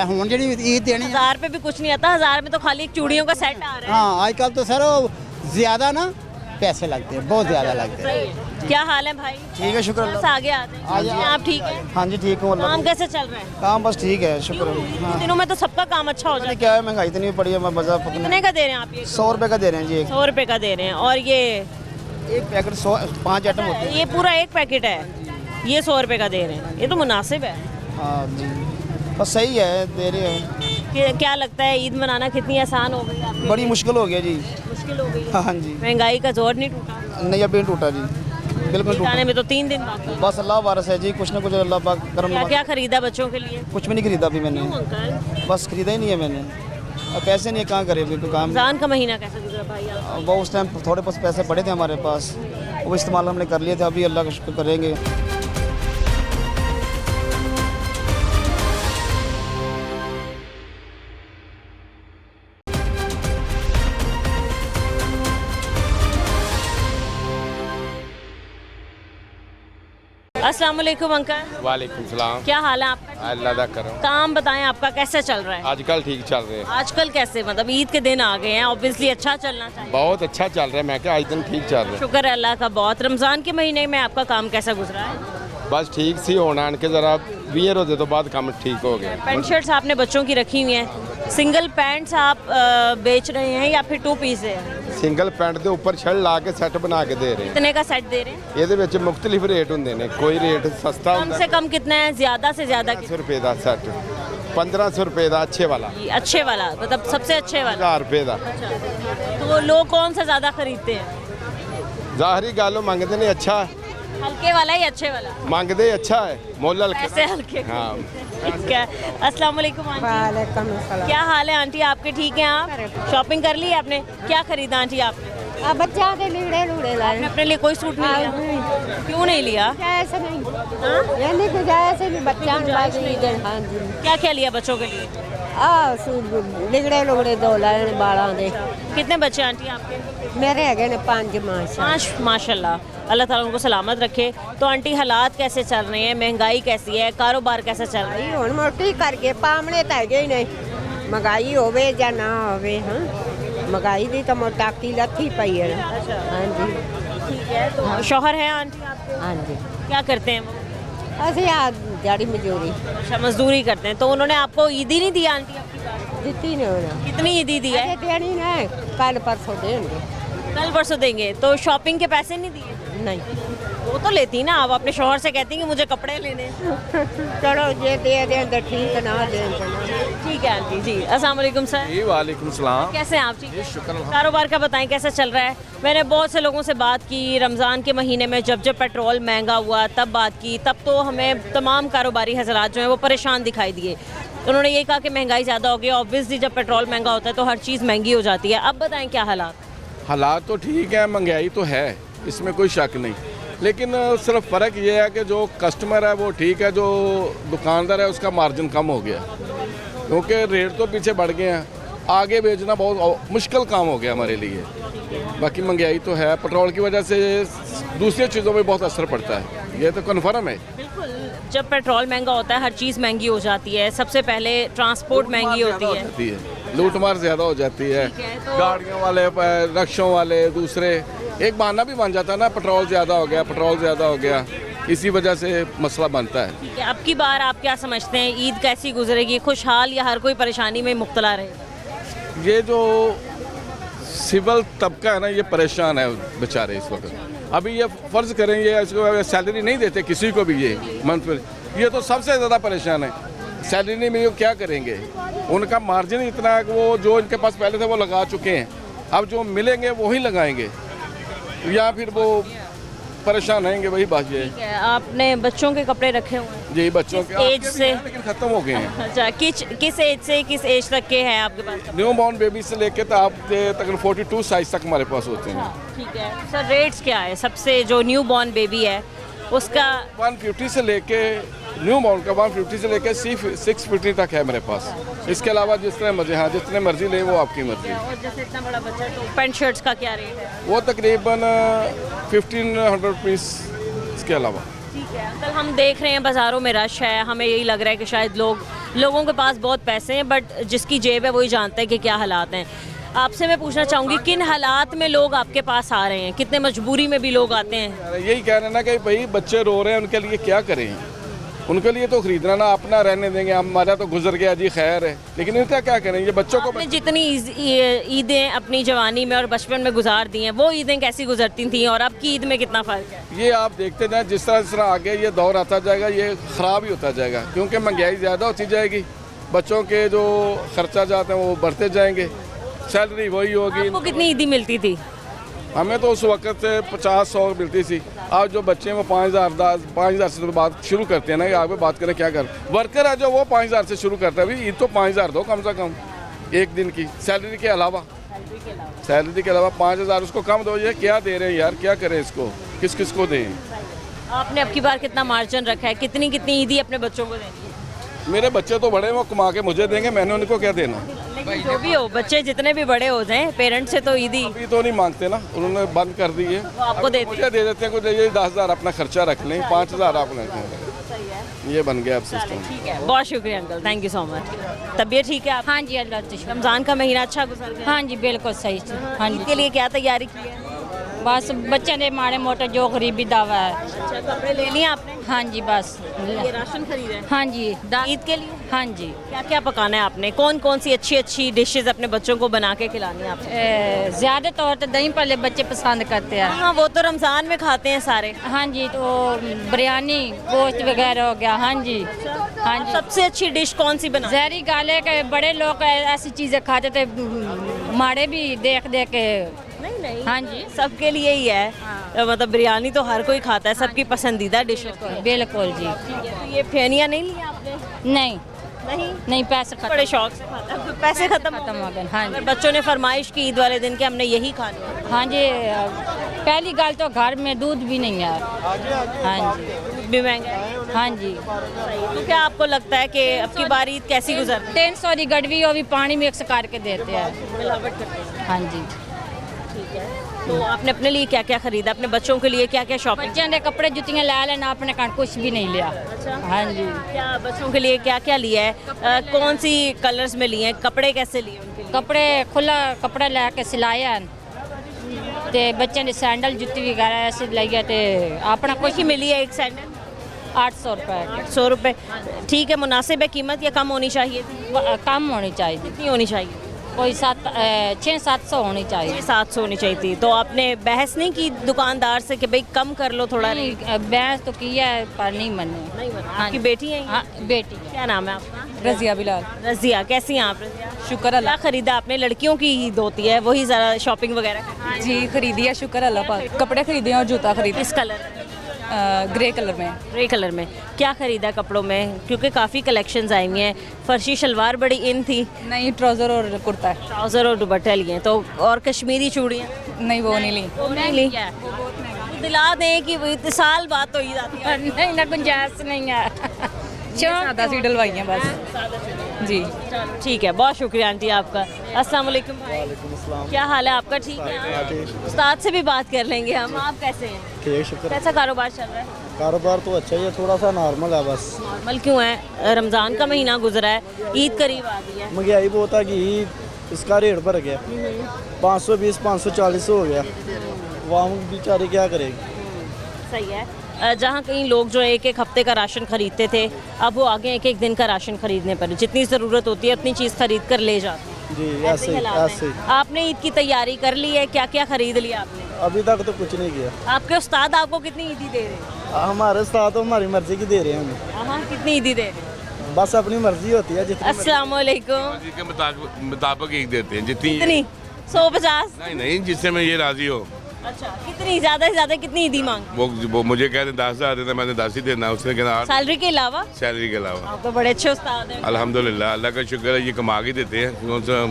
हूँ जी ईद देनी है। 1000 पे भी कुछ नहीं आता। 1000 में तो खाली एक चूड़ियों का सेट आ रहा है। हाँ आजकल तो सर वो ज़्यादा ना पैसे लगते हैं, बहुत ज़्यादा लगते हैं। सही है। क्या हाल है भाई? ठीक है, शुक्र बस आगे आते हैं। आप ठीक है? हाँ जी ठीक हूँ। काम कैसे चल रहा है? काम बस ठीक है, शुक्र इन दिनों में तो सबका काम अच्छा हो जाता है। क्या है, महंगाई इतनी पड़ी है, मैं बाजार कितने का दे रहे हैं आप ये? 100 रुपये का दे रहे हैं जी। 100 रुपए का दे रहे हैं। और ये एक पैकेट 5 आइटम होते हैं। ये पूरा एक पैकेट है, ये 100 रुपए का दे रहे हैं। ये तो मुनासिब है। हाँ जी, बस सही है, दे रहे हैं। क्या लगता है ईद मनाना कितनी आसान हो गई आपके बड़ी लिए? मुश्किल हो गया जी। मुश्किल हो गई है। हाँ जी। महंगाई का जोर नहीं टूटा? नहीं अभी नहीं टूटा जी, बिल्कुल ईद टूटा। आने में तो 3 दिन बाकी है। बस अल्लाह वारस है जी, कुछ ना कुछ अल्लाह पाक करम। क्या क्या खरीदा बच्चों के लिए? कुछ भी नहीं खरीदा अभी मैंने, क्यों अंकल? बस खरीदा ही नहीं है मैंने। अब पैसे नहीं है, कहाँ करे अभी कोई काम। रमजान का महीना कैसे गुजरा भाई आप? वो उस टाइम थोड़े पास पैसे पड़े थे हमारे पास, वो इस्तेमाल हमने कर लिए थे। अभी अल्लाह का शुक्र करेंगे। अस्सलाम वालेकुम अंकल, वालेकुम सलाम। क्या हाल है आपका? अल्लाह दा करम। काम बताएं आपका कैसे चल रहा है? आजकल ठीक चल रहे हैं, आजकल कैसे, मतलब ईद के दिन आ गए हैं, ऑब्वियसली अच्छा चलना चाहिए। बहुत अच्छा चल रहा है। मैं क्या आज दिन ठीक चल रहा शुक्र है अल्लाह का बहुत। रमज़ान के महीने में आपका काम कैसा गुजरा है? है। बस ठीक सी होना के ज़रा 20 रोजे तो बाद काम ठीक हो गया। पैंट शर्ट्स आपने बच्चों की रखी हुई हैं, सिंगल पैंट्स आप बेच रहे हैं या फिर 2 पीस है? ਸਿੰਗਲ ਪੈਂਟ ਦੇ ਉੱਪਰ ਛੜ ਲਾ ਕੇ ਸੈੱਟ ਬਣਾ ਕੇ ਦੇ ਰਹੇ कितने का सेट दे रहे हैं? ਇਹਦੇ ਵਿੱਚ ਮੁxtਲਿਫ ਰੇਟ ਹੁੰਦੇ ਨੇ ਕੋਈ ਰੇਟ ਸਸਤਾ कम ਹੁੰਦਾ से कम कितना है, ज्यादा से ज्यादा 100 ਰੁਪਏ ਦਾ ਸੈੱਟ 1500 ਰੁਪਏ ਦਾ ਅੱਛੇ ਵਾਲਾ अच्छे वाला, मतलब सबसे अच्छे वाला। 1000 ਰੁਪਏ ਦਾ तो लोग कौन सा ज्यादा खरीदते हैं? ਜ਼ਾਹਰੀ ਗੱਲ ਉਹ ਮੰਗਦੇ ਨੇ ਅੱਛਾ हल्के वाला या अच्छे वाला? ਮੰਗਦੇ ਅੱਛਾ ਹੈ ਮੁੱਲ ਹਲਕੇ ऐसे हल्के। हाँ। ठीक है। अस्सलाम वालेकुम आंटी। क्या हाल है आंटी आपके? ठीक है आप? शॉपिंग कर ली है आपने? क्या खरीदा आंटी आपने? बच्चा के लीड़े लूड़े लाए आपने अपने लिए कोई सूट नहीं लिया? क्यों नहीं लिया? ऐसे नहीं ये नहीं गुजारिश नहीं बच्चा हाँ जी क्या क्या लिया बच्चों के लिए? लिगड़े लुगड़े दो लाए बालों दे कितने बच्चे आंटी आपके? मेरे है ने 5 मास 5 माशाल्लाह। अल्लाह ताला उनको सलामत रखे। तो आंटी हालात कैसे चल रहे हैं, महंगाई कैसी है, कारोबार कैसा चल रहा है? ਹੁਣ ਮੋਟੀ ਕਰਕੇ ਪਾਮਣੇ ਤਾਂ ਹੈਗੇ ਹੀ ਨਹੀਂ ਮਹਿੰਗਾਈ ਹੋਵੇ ਜਾਂ ਨਾ ਹੋਵੇ ਹਾਂ ਮਹਿੰਗਾਈ ਦੀ ਤਾਂ ਮੋਟਾਕੀ ਲੱਥੀ ਪਈ ਹੈ हाँ जी ठीक है। तो शौहर है आंटी आपके? हाँ जी क्या करते हैं वो? ਅਸੀਂ ਆ ਦਿਹਾੜੀ ਮਜ਼ਦੂਰੀ अच्छा, मजदूरी करते हैं। तो उन्होंने आपको ईदी नहीं दी आंटी आपकी बार? ਦਿੱਤੀ ਨਹੀਂ ਹੋਣਾ कितनी ईदी दी है? ਅਜੇ ਦੇਣੀ ਨਾ ਕੱਲ ਪਰਸੋਂ ਦੇਣਗੇ कल परसों देंगे। तो शॉपिंग के पैसे नहीं दिए? नहीं वो तो लेती ना, आप अपने शौहर से कहती कि मुझे कपड़े लेने हैं। चलो ये दे दें तो ठीक ना दें तो ना ठीक है आंटी जी। अस्सलाम वालेकुम सर। ਜੀ ਵਾਲੇकुम सलाम कैसे हैं आप? ठीक है। कारोबार का बताएं कैसा चल रहा है? मैंने बहुत से लोगों से बात की रमज़ान के महीने में, जब जब पेट्रोल महंगा हुआ तब बात की, तब तो हमें तमाम कारोबारी हजरात जो हैं वो परेशान दिखाई दिए। उन्होंने ये कहा कि महंगाई ज़्यादा हो गई। ऑब्वियसली जब पेट्रोल महंगा होता है तो हर चीज़ महंगी हो जाती है। अब बताएं क्या हालात? हालात तो ठीक है महंगाई तो है इसमें कोई शक नहीं लेकिन सिर्फ फ़र्क ये है कि जो कस्टमर है वो ठीक है जो दुकानदार है उसका मार्जिन कम हो गया क्योंकि रेट तो पीछे बढ़ गए हैं आगे बेचना बहुत मुश्किल काम हो गया हमारे लिए बाकी महंगाई तो है पेट्रोल की वजह से दूसरी चीज़ों में बहुत असर पड़ता है ये तो कन्फर्म है बिल्कुल। जब पेट्रोल महंगा होता है हर चीज़ महंगी हो जाती है। सबसे पहले ट्रांसपोर्ट महंगी होती है। लूटमार ज़्यादा हो जाती है तो- गाड़ियों वाले रिक्शों वाले दूसरे एक बहाना भी बन जाता है ना पेट्रोल ज़्यादा हो गया पेट्रोल ज़्यादा हो गया इसी वजह से मसला बनता है। ठीक है। अब की बार आप क्या समझते हैं, ईद कैसी गुजरेगी? खुशहाल या हर कोई परेशानी में मुब्तला रहे? ये जो सिविल तबका है ना ये परेशान है बेचारे इस वक्त। अभी ये फ़र्ज़ करें ये इसको सैलरी नहीं देते किसी को भी ये मंथ पर ये तो सबसे ज़्यादा परेशान है सैलरी नहीं मिली क्या करेंगे उनका मार्जिन इतना है कि वो जो इनके पास पहले थे वो लगा चुके हैं अब जो मिलेंगे वही लगाएंगे या फिर वो परेशान रहेंगे वही बात ये ठीक है। आपने बच्चों के कपड़े रखे हुए हैं? यही बच्चों किस के एज आपके भी से? हैं, लेकिन ख़त्म हो गए हैं अच्छा, किस एज से किस एज तक के हैं आपके पास? न्यू बॉर्न बेबी से लेके तो आप तकरीबन 42 साइज तक हमारे पास होते हैं। ठीक है सर। रेट्स क्या है सबसे जो न्यू बॉर्न बेबी है उसका? 150 से लेके न्यू बॉर्न का 150 से लेके 650 तक है मेरे पास। इसके अलावा जितने मर्जी हाँ जितने मर्जी ले वो आपकी मर्जी। और जैसे इतना बड़ा बच्चा तो पैंट शर्ट्स का क्या रेट है? वो तकरीबन 1500 रुपीस इसके अलावा। ठीक है अंकल। हम देख रहे हैं बाज़ारों में रश है, हमें यही लग रहा है कि शायद लोगों के पास बहुत पैसे हैं बट जिसकी जेब है वही जानता है कि क्या हालात हैं। आपसे मैं पूछना चाहूँगी किन हालात में लोग आपके पास आ रहे हैं, कितने मजबूरी में भी लोग आते हैं? यही कह रहे हैं ना कि भाई बच्चे रो रहे हैं उनके लिए क्या करें उनके लिए तो खरीदना ना अपना रहने देंगे हमारा तो गुजर गया जी खैर है लेकिन इनका क्या करें ये बच्चों को आपने जितनी ईदें अपनी जवानी में और बचपन में गुजार दी हैं वो ईदें कैसी गुजरती थी और अब की ईद में कितना फ़र्क है? ये आप देखते जाएं जिस तरह आगे ये दौर आता जाएगा ये ख़राब ही होता जाएगा क्योंकि महंगाई ज़्यादा होती जाएगी बच्चों के जो खर्चा जाते हैं वो बढ़ते जाएंगे सैलरी वही होगी। आपको कितनी ईदी मिलती थी? हमें तो उस वक्त 50-100 मिलती थी आज जो बच्चे हैं वो 5000 से तो बात शुरू करते हैं ना कि आगे बात करें क्या कर वर्कर है जो वो 5000 से शुरू करता है भाई ईद तो 5000 दो कम से कम एक दिन की सैलरी के अलावा 5000 उसको कम दो ये क्या दे रहे हैं यार क्या करें इसको किस किस को दें? आपने अब की बार कितना मार्जिन रखा है, कितनी ईदी अपने बच्चों को देनी है? मेरे बच्चे तो बड़े हैं वो कमा के मुझे देंगे मैंने उनको क्या देना। लेकिन जो भी हो बच्चे जितने भी बड़े हो जाएं पेरेंट्स से तो ईदी अभी तो नहीं मांगते ना उन्होंने बंद कर दी है आपको देते मुझे दे देते हैं कुछ 10,000 अपना खर्चा रख लें 5,000 आप लेते हैं ये बन गया अब सिस्टम। ठीक है बहुत शुक्रिया uncle thank you so much. तबीयत ठीक है आप? हाँ जी अल्लाह का शुक्र। रमज़ान का महीना अच्छा गुजर गया? हाँ जी बिल्कुल सही हाँ ईद के लिए क्या तैयारी की है? बस बच्चों ने माड़े मोटे जो गरीबी दावा है। अच्छा, कपड़े ले लिए आपने? हाँ जी बस। ये राशन खरीदा है? हाँ जी ईद के लिए? हाँ जी। क्या क्या पकाना है आपने? कौन कौन सी अच्छी अच्छी डिशेस अपने बच्चों को बना के खिलानी है आपने? ज़्यादा तौर तो दही पल्ले बच्चे पसंद करते हैं। हाँ, वो तो रमज़ान में खाते हैं सारे। हाँ जी, तो बिरयानी गोश्त वगैरह हो गया। हाँ जी हाँ जी। सबसे अच्छी डिश कौन सी बना? जहरी गाले के बड़े लोग ऐसी चीज़ें खाते थे, माड़े भी देख देख के। नहीं नहीं, हाँ जी सबके लिए ही है। मतलब बिरयानी तो हर कोई खाता है, सबकी पसंदीदा डिश होती है। बिल्कुल जी। तो ये फेनिया नहीं लिया आपने? नहीं नहीं, पैसे खत्म। बड़े शौक से खाता है। पैसे खत्म हो गए। हाँ अगर जी बच्चों ने फरमाइश की ईद वाले दिन के हमने यही खाना है। हाँ जी। पहली गल तो घर में दूध भी नहीं है। हाँ जी दूध भी महंगा है। हाँ जी। तो क्या आपको लगता है कि अब की बार ईद कैसी गुजर? 300 की गड़वी वो भी पानी मिक्स करके देते हैं। मिलावट करते हैं। हाँ जी। ठीक है, तो आपने अपने लिए क्या क्या खरीदा? अपने बच्चों के लिए क्या क्या शॉपिंग? बच्चों ने कपड़े जुतियाँ ला लेना, अपने कारण कुछ भी नहीं लिया। अच्छा, हाँ जी। क्या बच्चों के लिए क्या क्या लिया है? कौन सी कलर्स में लिए हैं? कपड़े कैसे लिए उनके लिए? कपड़े खुला कपड़ा ला के सिलाया ते बच्चे ने सैंडल जुत्ती वगैरह ऐसे लाइया ते अपना कुछ ही मिली है एक सैंडल? 800 रुपये। 800 रुपये, ठीक है। मुनासिब है कीमत या कम होनी चाहिए? कम होनी चाहिए। कितनी होनी चाहिए? कोई 600-700 होनी चाहिए। 700 होनी चाहिए थी। तो आपने बहस नहीं की दुकानदार से कि भाई कम कर लो थोड़ा? नहीं, बहस तो किया है पर नहीं मने। आपकी बेटी है? हाँ बेटी। क्या नाम है आपका? रजिया बिलाल। रजिया, कैसी हैं आप रजिया? शुक्र अल्लाह। क्या खरीदा आपने? लड़कियों की ईद होती है, वही ज़रा शॉपिंग वगैरह? जी खरीदी है, शुक्र अल्लाह पाक। कपड़े खरीदे और जूता खरीदा। किस कलर? ग्रे कलर में। ग्रे कलर में। क्या खरीदा कपड़ों में? क्योंकि काफ़ी कलेक्शंस आई हुई हैं। फर्शी शलवार बड़ी इन थी। नहीं, ट्राउज़र और कुर्ता है। ट्राउज़र और दुपट्टे लिए तो। और कश्मीरी चूड़ियाँ? नहीं, वो नहीं ली। वो नहीं ली। दिला दें कि वो इतने बाद तो ईद आती है। नहीं ना, गुंजाइश नहीं है। सादा सी डलवाई है बस। जी ठीक है, बहुत शुक्रिया आंटी आपका। अस्सलाम वालेकुम भाई। क्या हाल है आपका? ठीक है। उस्ताद से भी बात कर लेंगे हम। आप कैसे हैं? ठीक, शुक्र। कैसा कारोबार चल रहा है? कारोबार तो अच्छा ही है, थोड़ा सा नॉर्मल है बस। नॉर्मल क्यों है? रमज़ान का महीना गुजरा है, ईद करीब आ गई है। महंगाई बहुत है कि इसका रेट बढ़ गया। 520 540 हो गया। वाम बेचारे क्या करेगी? सही है। जहाँ कहीं लोग जो एक एक हफ्ते का राशन खरीदते थे, अब वो आगे एक एक दिन का राशन खरीदने पर जितनी ज़रूरत होती है उतनी चीज़ खरीद कर ले जाते हैं। जी ऐसे ही, ऐसे ही। आपने ईद की तैयारी कर ली है? क्या क्या खरीद लिया आपने? अभी तक तो कुछ नहीं किया। आपके उस्ताद आपको कितनी ईदी दे रहे हैं? हमारे साथ तो हमारी मर्जी की दे रहे हैं हमें। हाँ, कितनी ईदी दे रहे हैं? बस अपनी मर्जी होती है जितनी। अस्सलाम वालेकुम। मर्जी के मुताबिक एक देते हैं जितनी। कितनी? 150? नहीं, जिससे मैं ये राजी हो। अच्छा, कितनी ज़्यादा से ज़्यादा कितनी ईदी मांग? वो मुझे कहते 10,000 देना, मैंने 10 ही देना। उसने कहना सैलरी के अलावा? सैलरी के अलावा। आप तो बड़े अच्छे उस्ताद हैं। अल्हम्दुलिल्लाह, अल्लाह का शुक्र है, ये कमा के देते हैं। कौन सा?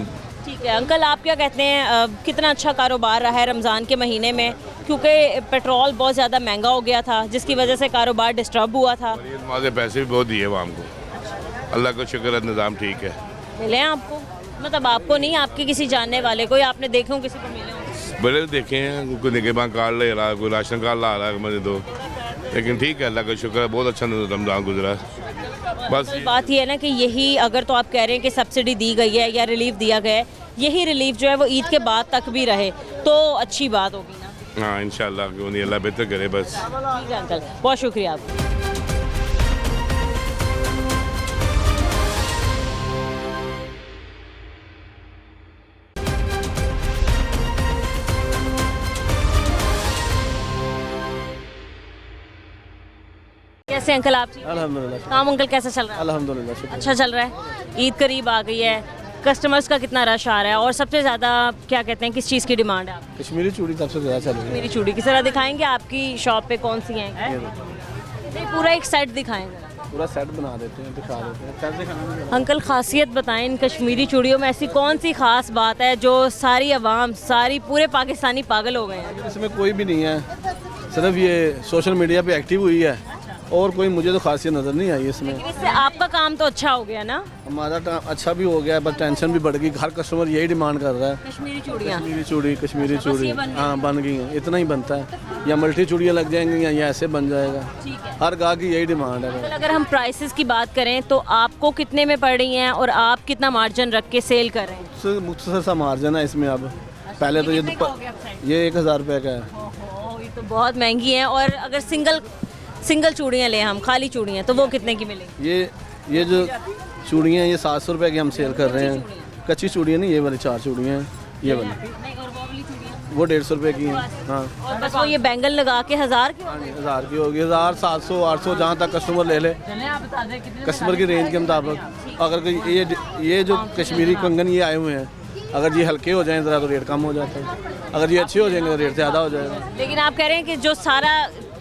ठीक है अंकल, आप क्या कहते हैं कितना अच्छा कारोबार रहा है रमज़ान के महीने में? क्योंकि पेट्रोल बहुत ज़्यादा महंगा हो गया था, जिसकी वजह से कारोबार डिस्टर्ब हुआ था। हमारे पैसे भी बहुत दिए वाम को। अल्लाह का शुक्र है, निज़ाम ठीक है। मिले हैं आपको? मतलब आपको नहीं, आपके किसी जानने वाले को, या आपने देखे हो किसी को मिले हो? बड़े देखे हैं, कोई निगहबान कार्ड ले रहा है, कोई राशन कार्ड ला रहा है मुझे दो। लेकिन ठीक है, अल्लाह का शुक्र है, बहुत अच्छा रमज़ान गुजरा। बस बात ये है ना कि यही, अगर तो आप कह रहे हैं कि सब्सिडी दी गई है या रिलीफ दिया गया है, यही रिलीफ जो है वो ईद के बाद तक भी रहे तो अच्छी बात होगी ना। हाँ इंशाल्लाह, क्यों नहीं, अल्लाह बेहतर करे बस। ठीक है अंकल, बहुत शुक्रिया आपका। कैसे अंकल आप? अल्हम्दुलिल्लाह। काम अंकल कैसा चल रहा है? अल्हम्दुलिल्लाह अच्छा चल रहा है। ईद करीब आ गई है, कस्टमर्स का कितना रश आ रहा है और सबसे ज़्यादा क्या कहते हैं किस चीज़ की डिमांड है आपकी? कश्मीरी चूड़ी सबसे ज़्यादा चल रही है। मेरी चूड़ी की तरह दिखाएंगे आपकी शॉप पे कौन सी हैं? नहीं, पूरा एक सेट दिखाएंगे। पूरा सेट बना देते हैं, दिखा देते हैं। सेट दिखाना। अंकल खासियत बताएं इन कश्मीरी चूड़ियों में, ऐसी कौन सी खास बात है जो सारी आवाम, सारी पूरे पाकिस्तानी पागल हो गए हैं? इसमें कोई भी नहीं है, सिर्फ ये सोशल मीडिया पे एक्टिव हुई है और कोई मुझे तो खासियत नज़र नहीं आई इसमें। इससे आपका काम तो अच्छा हो गया ना? हमारा अच्छा भी हो गया, बस टेंशन भी बढ़ गई। हर कस्टमर यही डिमांड कर रहा है, कश्मीरी चूड़ियाँ। कश्मीरी चूड़ी हाँ बन गई हैं, इतना ही बनता है। या मल्टी चूड़ियाँ लग जाएंगी या ऐसे बन जाएगा। हर गाहक की यही डिमांड है। अगर हम प्राइसेस की बात करें तो आपको कितने में पड़ रही हैं और आप कितना मार्जिन रख के सेल कर रहे हैं? मुख्तसर सा मार्जिन है इसमें अब, पहले तो कितने का हो गया अब सेट? ये 1000 रुपये का है। ओहो, ये तो बहुत महंगी है। और अगर सिंगल चूड़ियाँ लें हम, खाली चूड़ियाँ, तो वो कितने की मिलेंगी? ये जो चूड़ियाँ ये 700 रुपये की हम सेल कर रहे हैं। कच्ची चूड़ियाँ नहीं, ये वाली 4 चूड़ियाँ हैं, ये वाली नहीं, और वो वाली चूड़ियाँ? वो 150 रुपये की हैं। हाँ, और बस वो ये बैंगल लगा के 1000 की? 1000 की होगी, 1000, 700, 800 जहाँ तक कस्टमर ले ले, कस्टमर की रेंज के मुताबिक। अगर कोई ये जो कश्मीरी कंगन ये आए हुए हैं, अगर ये हल्के हो जाएं ज़रा तो रेट कम हो जाता है, अगर ये अच्छे हो जाएंगे तो रेट ज़्यादा हो जाएगा। लेकिन आप कह रहे हैं कि जो सारा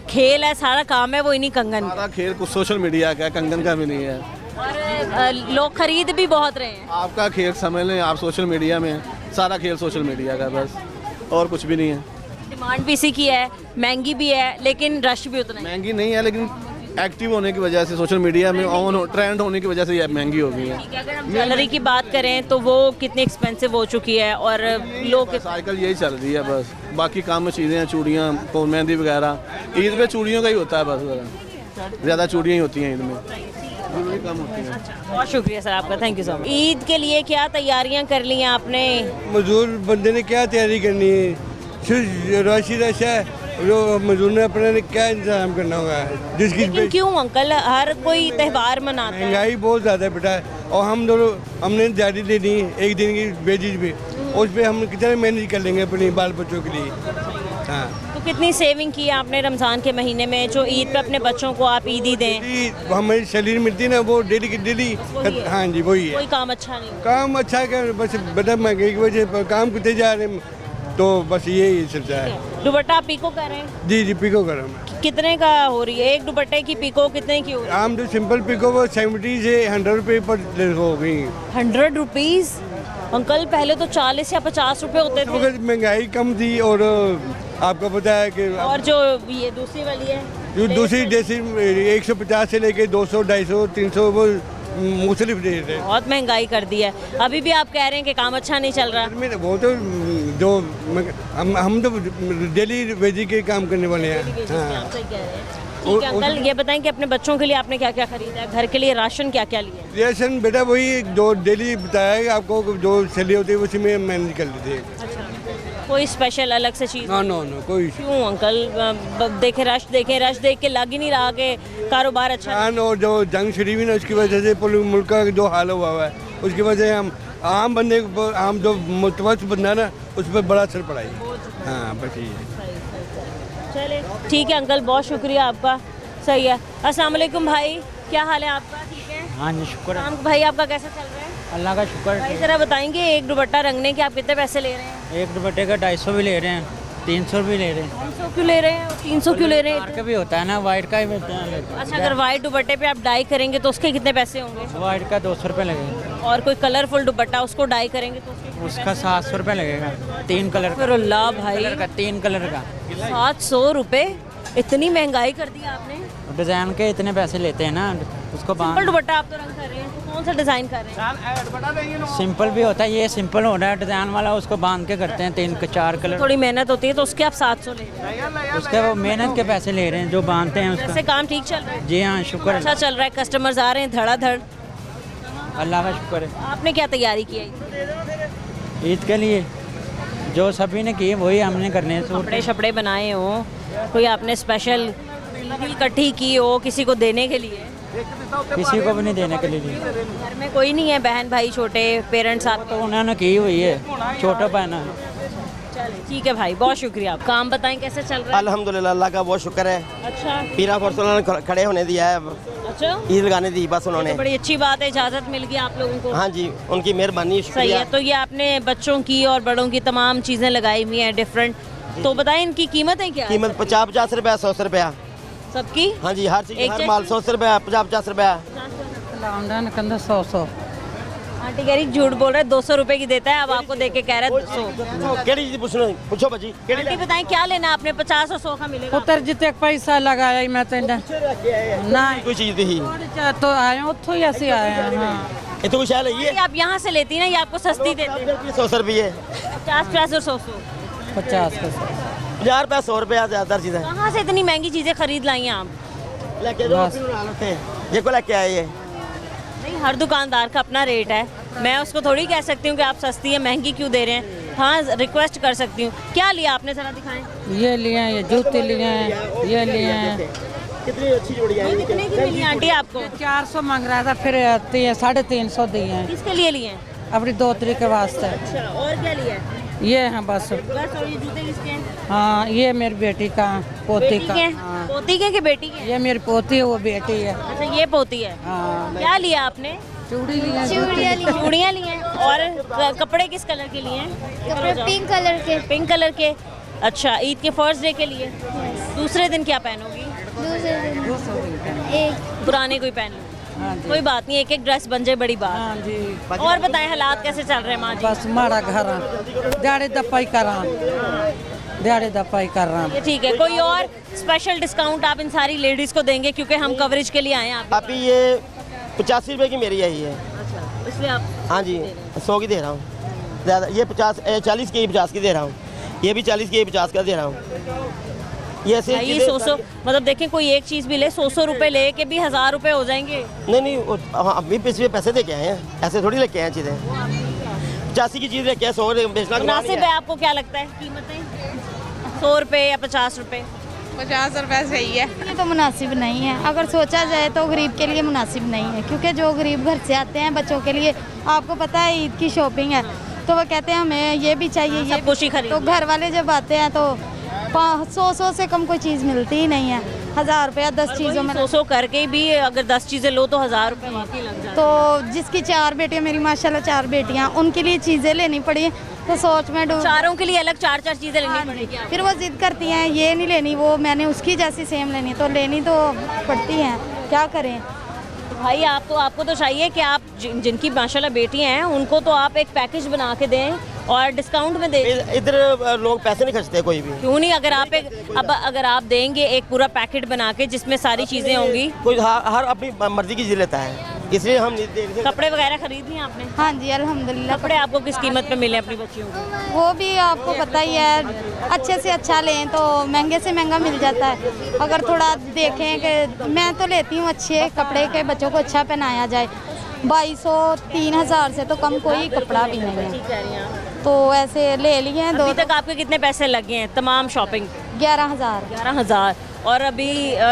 खेल है, सारा काम है, वो इन्हीं कंगन का। सारा खेल कुछ सोशल मीडिया का है, कंगन का भी नहीं है। और लोग खरीद भी बहुत रहे हैं। आपका खेल समझ लें, आप सोशल मीडिया में हैं। सारा खेल सोशल मीडिया का बस, और कुछ भी नहीं है। डिमांड भी इसी की है, महंगी भी है, लेकिन रश भी उतना ही है। महंगी नहीं है, लेकिन एक्टिव होने की वजह से, सोशल मीडिया में ऑन ट्रेंड होने की वजह से ये महंगी हो गई है। ठीक है, अगर हम ज्वेलरी की बात करें तो वो कितनी एक्सपेंसिव हो चुकी है, और लोग साइकिल यही चल रही है बस। बाकी काम में चीज़ें हैं, चूड़ियाँ, कोन मेहंदी वगैरह, ईद पे चूड़ियों का ही होता है बस, ज़्यादा चूड़ियाँ ही होती हैं ईद में, ज्वेलरी कम होती है। बहुत शुक्रिया सर आपका, thank you so much. Eid के लिए क्या तैयारियां कर ली हैं आपने? मजदूर बंदे ने क्या तैयारी करनी है, सिर्फ रश है, जो मजदूर ने अपने क्या इंतजाम करना होगा। लेकिन क्यों अंकल, हर कोई त्यौहार मनाता है। महंगाई बहुत ज़्यादा है बेटा, और हम दोनों हमने दिहाड़ी दे दी एक दिन की वेजेज पे, उस पर हम कितना मैनेज कर लेंगे अपने बाल बच्चों के लिए। हाँ, तो कितनी सेविंग की आपने रमज़ान के महीने में, जो ईद पे अपने बच्चों को आप ईदी दें? हमारी सैलरी मिलती है ना, वो डेली की डेली। हाँ जी, वही है। कोई काम अच्छा नहीं? काम अच्छा कर, बस बेटा महंगाई की वजह से काम कितने जा रहे हैं, तो बस यही चलता है। दुपट्टा आप पिको कर रहे हैं? जी पिको कर रहा हूँ। कितने का हो रही है एक दुपट्टे की पिको, कितने की हो रही है? आम जो सिंपल पिको वो 70 से 100 रुपये पर हो गई। 100 रुपीज़? अंकल पहले तो 40 या 50 रुपए होते थे। महंगाई कम थी, और आपको पता है कि और जो ये दूसरी वाली है, जो दूसरी जैसे 150 से लेके 200, 250, 300 वो मुख्तलिफ रेट है। बहुत महंगाई कर दी है। अभी भी आप कह रहे हैं कि काम अच्छा नहीं चल रहा? वो तो जो हम तो डेली वेजी के काम करने वाले हैं। हाँ। ठीक है अंकल, ये बताएं कि अपने बच्चों के लिए आपने क्या क्या खरीदा है, घर के लिए राशन क्या क्या लिया है? राशन बेटा वही जो डेली बताया है आपको, जो सैलरी होती है उसी में मैनेज कर लेते हैं। अच्छा, कोई स्पेशल अलग से चीज़? नो कोई। क्यों अंकल, देखें रश देख के लग ही नहीं रहा कि कारोबार अच्छा है। और जो जंग छिड़ी हुई ना, उसकी वजह से पूरे मुल्क का जो हाल हुआ है, उसकी वजह से हम आम बंदे को, आम जो मुतवस्त बंदा ना, उस पर बड़ा असर पड़ा है। हाँ बस यही है। चले ठीक है अंकल, बहुत शुक्रिया आपका। सही है। अस्सलाम वालेकुम भाई, क्या हाल है आपका? ठीक है। हाँ जी, शुक्र है। काम भाई आपका कैसा चल रहा है? अल्लाह का शुक्र भाई है। ज़रा बताएंगे, एक दुपट्टा रंगने के आप कितने पैसे ले रहे हैं? एक दुपट्टे का 250 भी ले रहे हैं, 300 भी ले रहे हैं। 300 क्यों ले रहे हैं और 300 क्यों ले रहे हैं? का भी होता है ना, वाइट का ही लेते हैं। अच्छा, अगर वाइट दुपट्टे पे आप डाई करेंगे तो उसके कितने पैसे होंगे? वाइट का 200 रुपये लगेगा। और कोई कलरफुल दुपट्टा उसको डाई करेंगे तो उसका 700 रुपये लगेगा, 3 कलर का। अल्लाह भाई, 3 कलर का 700 रुपये? इतनी महंगाई कर दी आपने। डिज़ाइन के इतने पैसे लेते हैं ना, उसको सिंपल दुपट्टा आप तो रंग कर रहे हैं, तो कौन सा डिज़ाइन कर रहे हैं? सिंपल भी होता है, ये सिंपल हो रहा है, डिज़ाइन वाला उसको बांध के करते हैं 3-4 कलर। थोड़ी मेहनत होती है तो उसके आप 700 ले रहे हैं। उसके वो मेहनत के पैसे ले रहे हैं, जो बांधते हैं उसका। वैसे काम ठीक चल रहा है? जी हाँ, शुक्र अच्छा चल रहा है, कस्टमर्स आ रहे हैं धड़ाधड़? अल्लाह का शुक्र है। आपने क्या तैयारी की है ईद के लिए? जो सभी ने की वही हमने करने हैं। कपड़े शपड़े बनाए हो, कोई आपने स्पेशल इकट्ठी की हो किसी को देने के लिए? किसी को भी नहीं देने के लिए। घर में कोई नहीं है, बहन भाई छोटे पेरेंट्स आप? तो उन्होंने की हुई है, छोटा बहन है। चलिए ठीक है भाई, बहुत शुक्रिया। आप काम बताएं कैसे चल रहा है? अल्हम्दुलिल्लाह, अल्लाह का बहुत शुक्र है। अच्छा, पीरा परसों उन्होंने खड़े होने दिया है। अच्छा, ईद लगाने दी बस उन्होंने। तो बड़ी अच्छी बात है, इजाज़त मिल गई आप लोगों को। हाँ जी, उनकी मेहरबानी, सही शुक्रिया। है। तो ये आपने बच्चों की और बड़ों की तमाम चीज़ें लगाई हुई हैं डिफरेंट, तो बताएं इनकी कीमतें क्या है? कीमत 50-50 रुपया, 100 रुपया सबकी? हाँ जी, हर चीज़, एक हर जैसी? माल 100 रुपया, 50-50 रुपया। 100। आंटी कह रही झूठ बोल रहे, 200 रुपए की देता है, अब आपको देख के कह रहा है 200। केड़ी चीज़ पूछो बची। आंटी बताएं क्या लेना है आपने? 50 और 100 का मिलेगा। पुत्र जिते पैसा लगाया मैं तो ना कोई चीज़ थी तो आए उतो ही ऐसे आए हैं। हाँ, ये तो कुछ है नहीं है। आप यहाँ से लेती ना, ये आपको सस्ती देते हैं? 100 रुपये, 50 और 100। 50 50 रुपया, 100 रुपया, ज़्यादा चीज़ है। कहाँ से इतनी महंगी चीज़ें खरीद लाई हैं आप? लेके जाओ, ये को लेके आए ये। नहीं, हर दुकानदार का अपना रेट है, मैं उसको थोड़ी कह सकती हूँ कि आप सस्ती है महंगी क्यों दे रहे हैं। हाँ रिक्वेस्ट कर सकती हूँ। क्या लिया आपने, जरा दिखाएं। ये लिए हैं, ये जूते लिए हैं, ये लिए हैं। कितनी अच्छी जोड़ी आई है। कितने की मिली आंटी आपको? 400 मांग रहा था, फिर 350 दिए हैं किसके लिए लिए हैं? अपनी दोतरी के वास्ते। अच्छा, और क्या लिया है? ये हैं बस। बस, और ये जूते किसके हैं? हाँ, ये मेरी बेटी का, पोती बेटी का। के? हाँ। पोती के कि बेटी के? ये मेरी पोती है, वो बेटी है। अच्छा, ये पोती है। हाँ। क्या लिया आपने? चूड़ी ली है, चूड़ियाँ ली हैं। और कपड़े किस कलर के लिए हैं? कपड़े पिंक कलर के। पिंक कलर के। अच्छा, ईद के फर्स्ट डे के लिए। दूसरे दिन क्या पहनोगी? एक पुराने कोई पहन लो। कोई बात नहीं, एक एक ड्रेस बन जाए, बड़ी बात। हाँ जी। और बताएं हालात कैसे चल रहे हैं माँ जी? बस माड़ा घर दिहाड़ी दपाई करा, दिहाड़ी दपाई कर रहा। ये ठीक है। कोई और स्पेशल डिस्काउंट आप इन सारी लेडीज को देंगे, क्योंकि हम कवरेज के लिए आए हैं आप? अभी ये 85 रुपए की मेरी आई है। अच्छा, इसलिए आप? हाँ जी, 100 की दे रहा हूँ। ज़्यादा ये 40 की 50 की दे रहा हूँ। ये भी 40 की 50 का दे रहा हूँ। ये ऐसे ये 100 मतलब देखें, कोई एक चीज़ भी ले 100 रुपए ले के भी 1000 रुपए हो जाएंगे। नहीं, हाँ अभी पैसे दे के आए हैं, ऐसे थोड़ी लेके आए हैं चीज़ें। 85 की चीज़ लेके आए, 100 बेचना मुनासिब है? आपको क्या लगता है कीमतें 100 रुपए या 50 रुपए? 50 रुपये सही है। ये तो मुनासिब नहीं है, अगर सोचा जाए तो गरीब के लिए मुनासिब नहीं है, क्योंकि जो गरीब घर से आते हैं बच्चों के लिए, आपको पता है ईद की शॉपिंग है, तो वो कहते हैं हमें ये भी चाहिए, ये कुछ ही खरीद। तो घर वाले जब आते हैं तो 100 से कम कोई चीज़ मिलती ही नहीं है। 1000 रुपया 10 चीज़ों में। 100 करके भी अगर 10 चीज़ें लो तो 1000 रुपये वाकई लग जाए। तो जिसकी 4 बेटियां, मेरी माशाल्लाह 4 बेटियां, उनके लिए चीज़ें लेनी पड़ी, तो सोच में चारों के लिए अलग 4-4 चीज़ें लेनी पड़ेगी। फिर वो जिद करती हैं ये नहीं लेनी, वो मैंने उसकी जैसी सेम लेनी, तो लेनी तो पड़ती हैं, क्या करें। भाई आपको तो चाहिए कि आप जिनकी माशाल्लाह बेटियां हैं उनको तो आप एक पैकेज बना के दें और डिस्काउंट में दें। इधर लोग पैसे नहीं खर्चते कोई भी। क्यों नहीं? अगर आप देंगे एक पूरा पैकेट बना के जिसमें सारी चीज़ें होंगी। कोई हर अपनी मर्जी की चीज़ लेता है, इसलिए हम नहीं देखते। कपड़े वगैरह खरीद लिए आपने? हाँ जी, अल्हम्दुलिल्लाह। कपड़े आपको किस कीमत पे मिले अपनी बच्चियों को? वो भी आपको पता ही है, अच्छे से अच्छा लें तो महंगे से महंगा मिल जाता है। अगर थोड़ा देखें कि मैं तो लेती हूँ अच्छे कपड़े के, बच्चों को अच्छा पहनाया जाए। 2200-3000 से तो कम कोई कपड़ा भी नहीं है, तो ऐसे ले लिए हैं। अभी तक आपके कितने पैसे लगे हैं तमाम शॉपिंग? 11,000। और अभी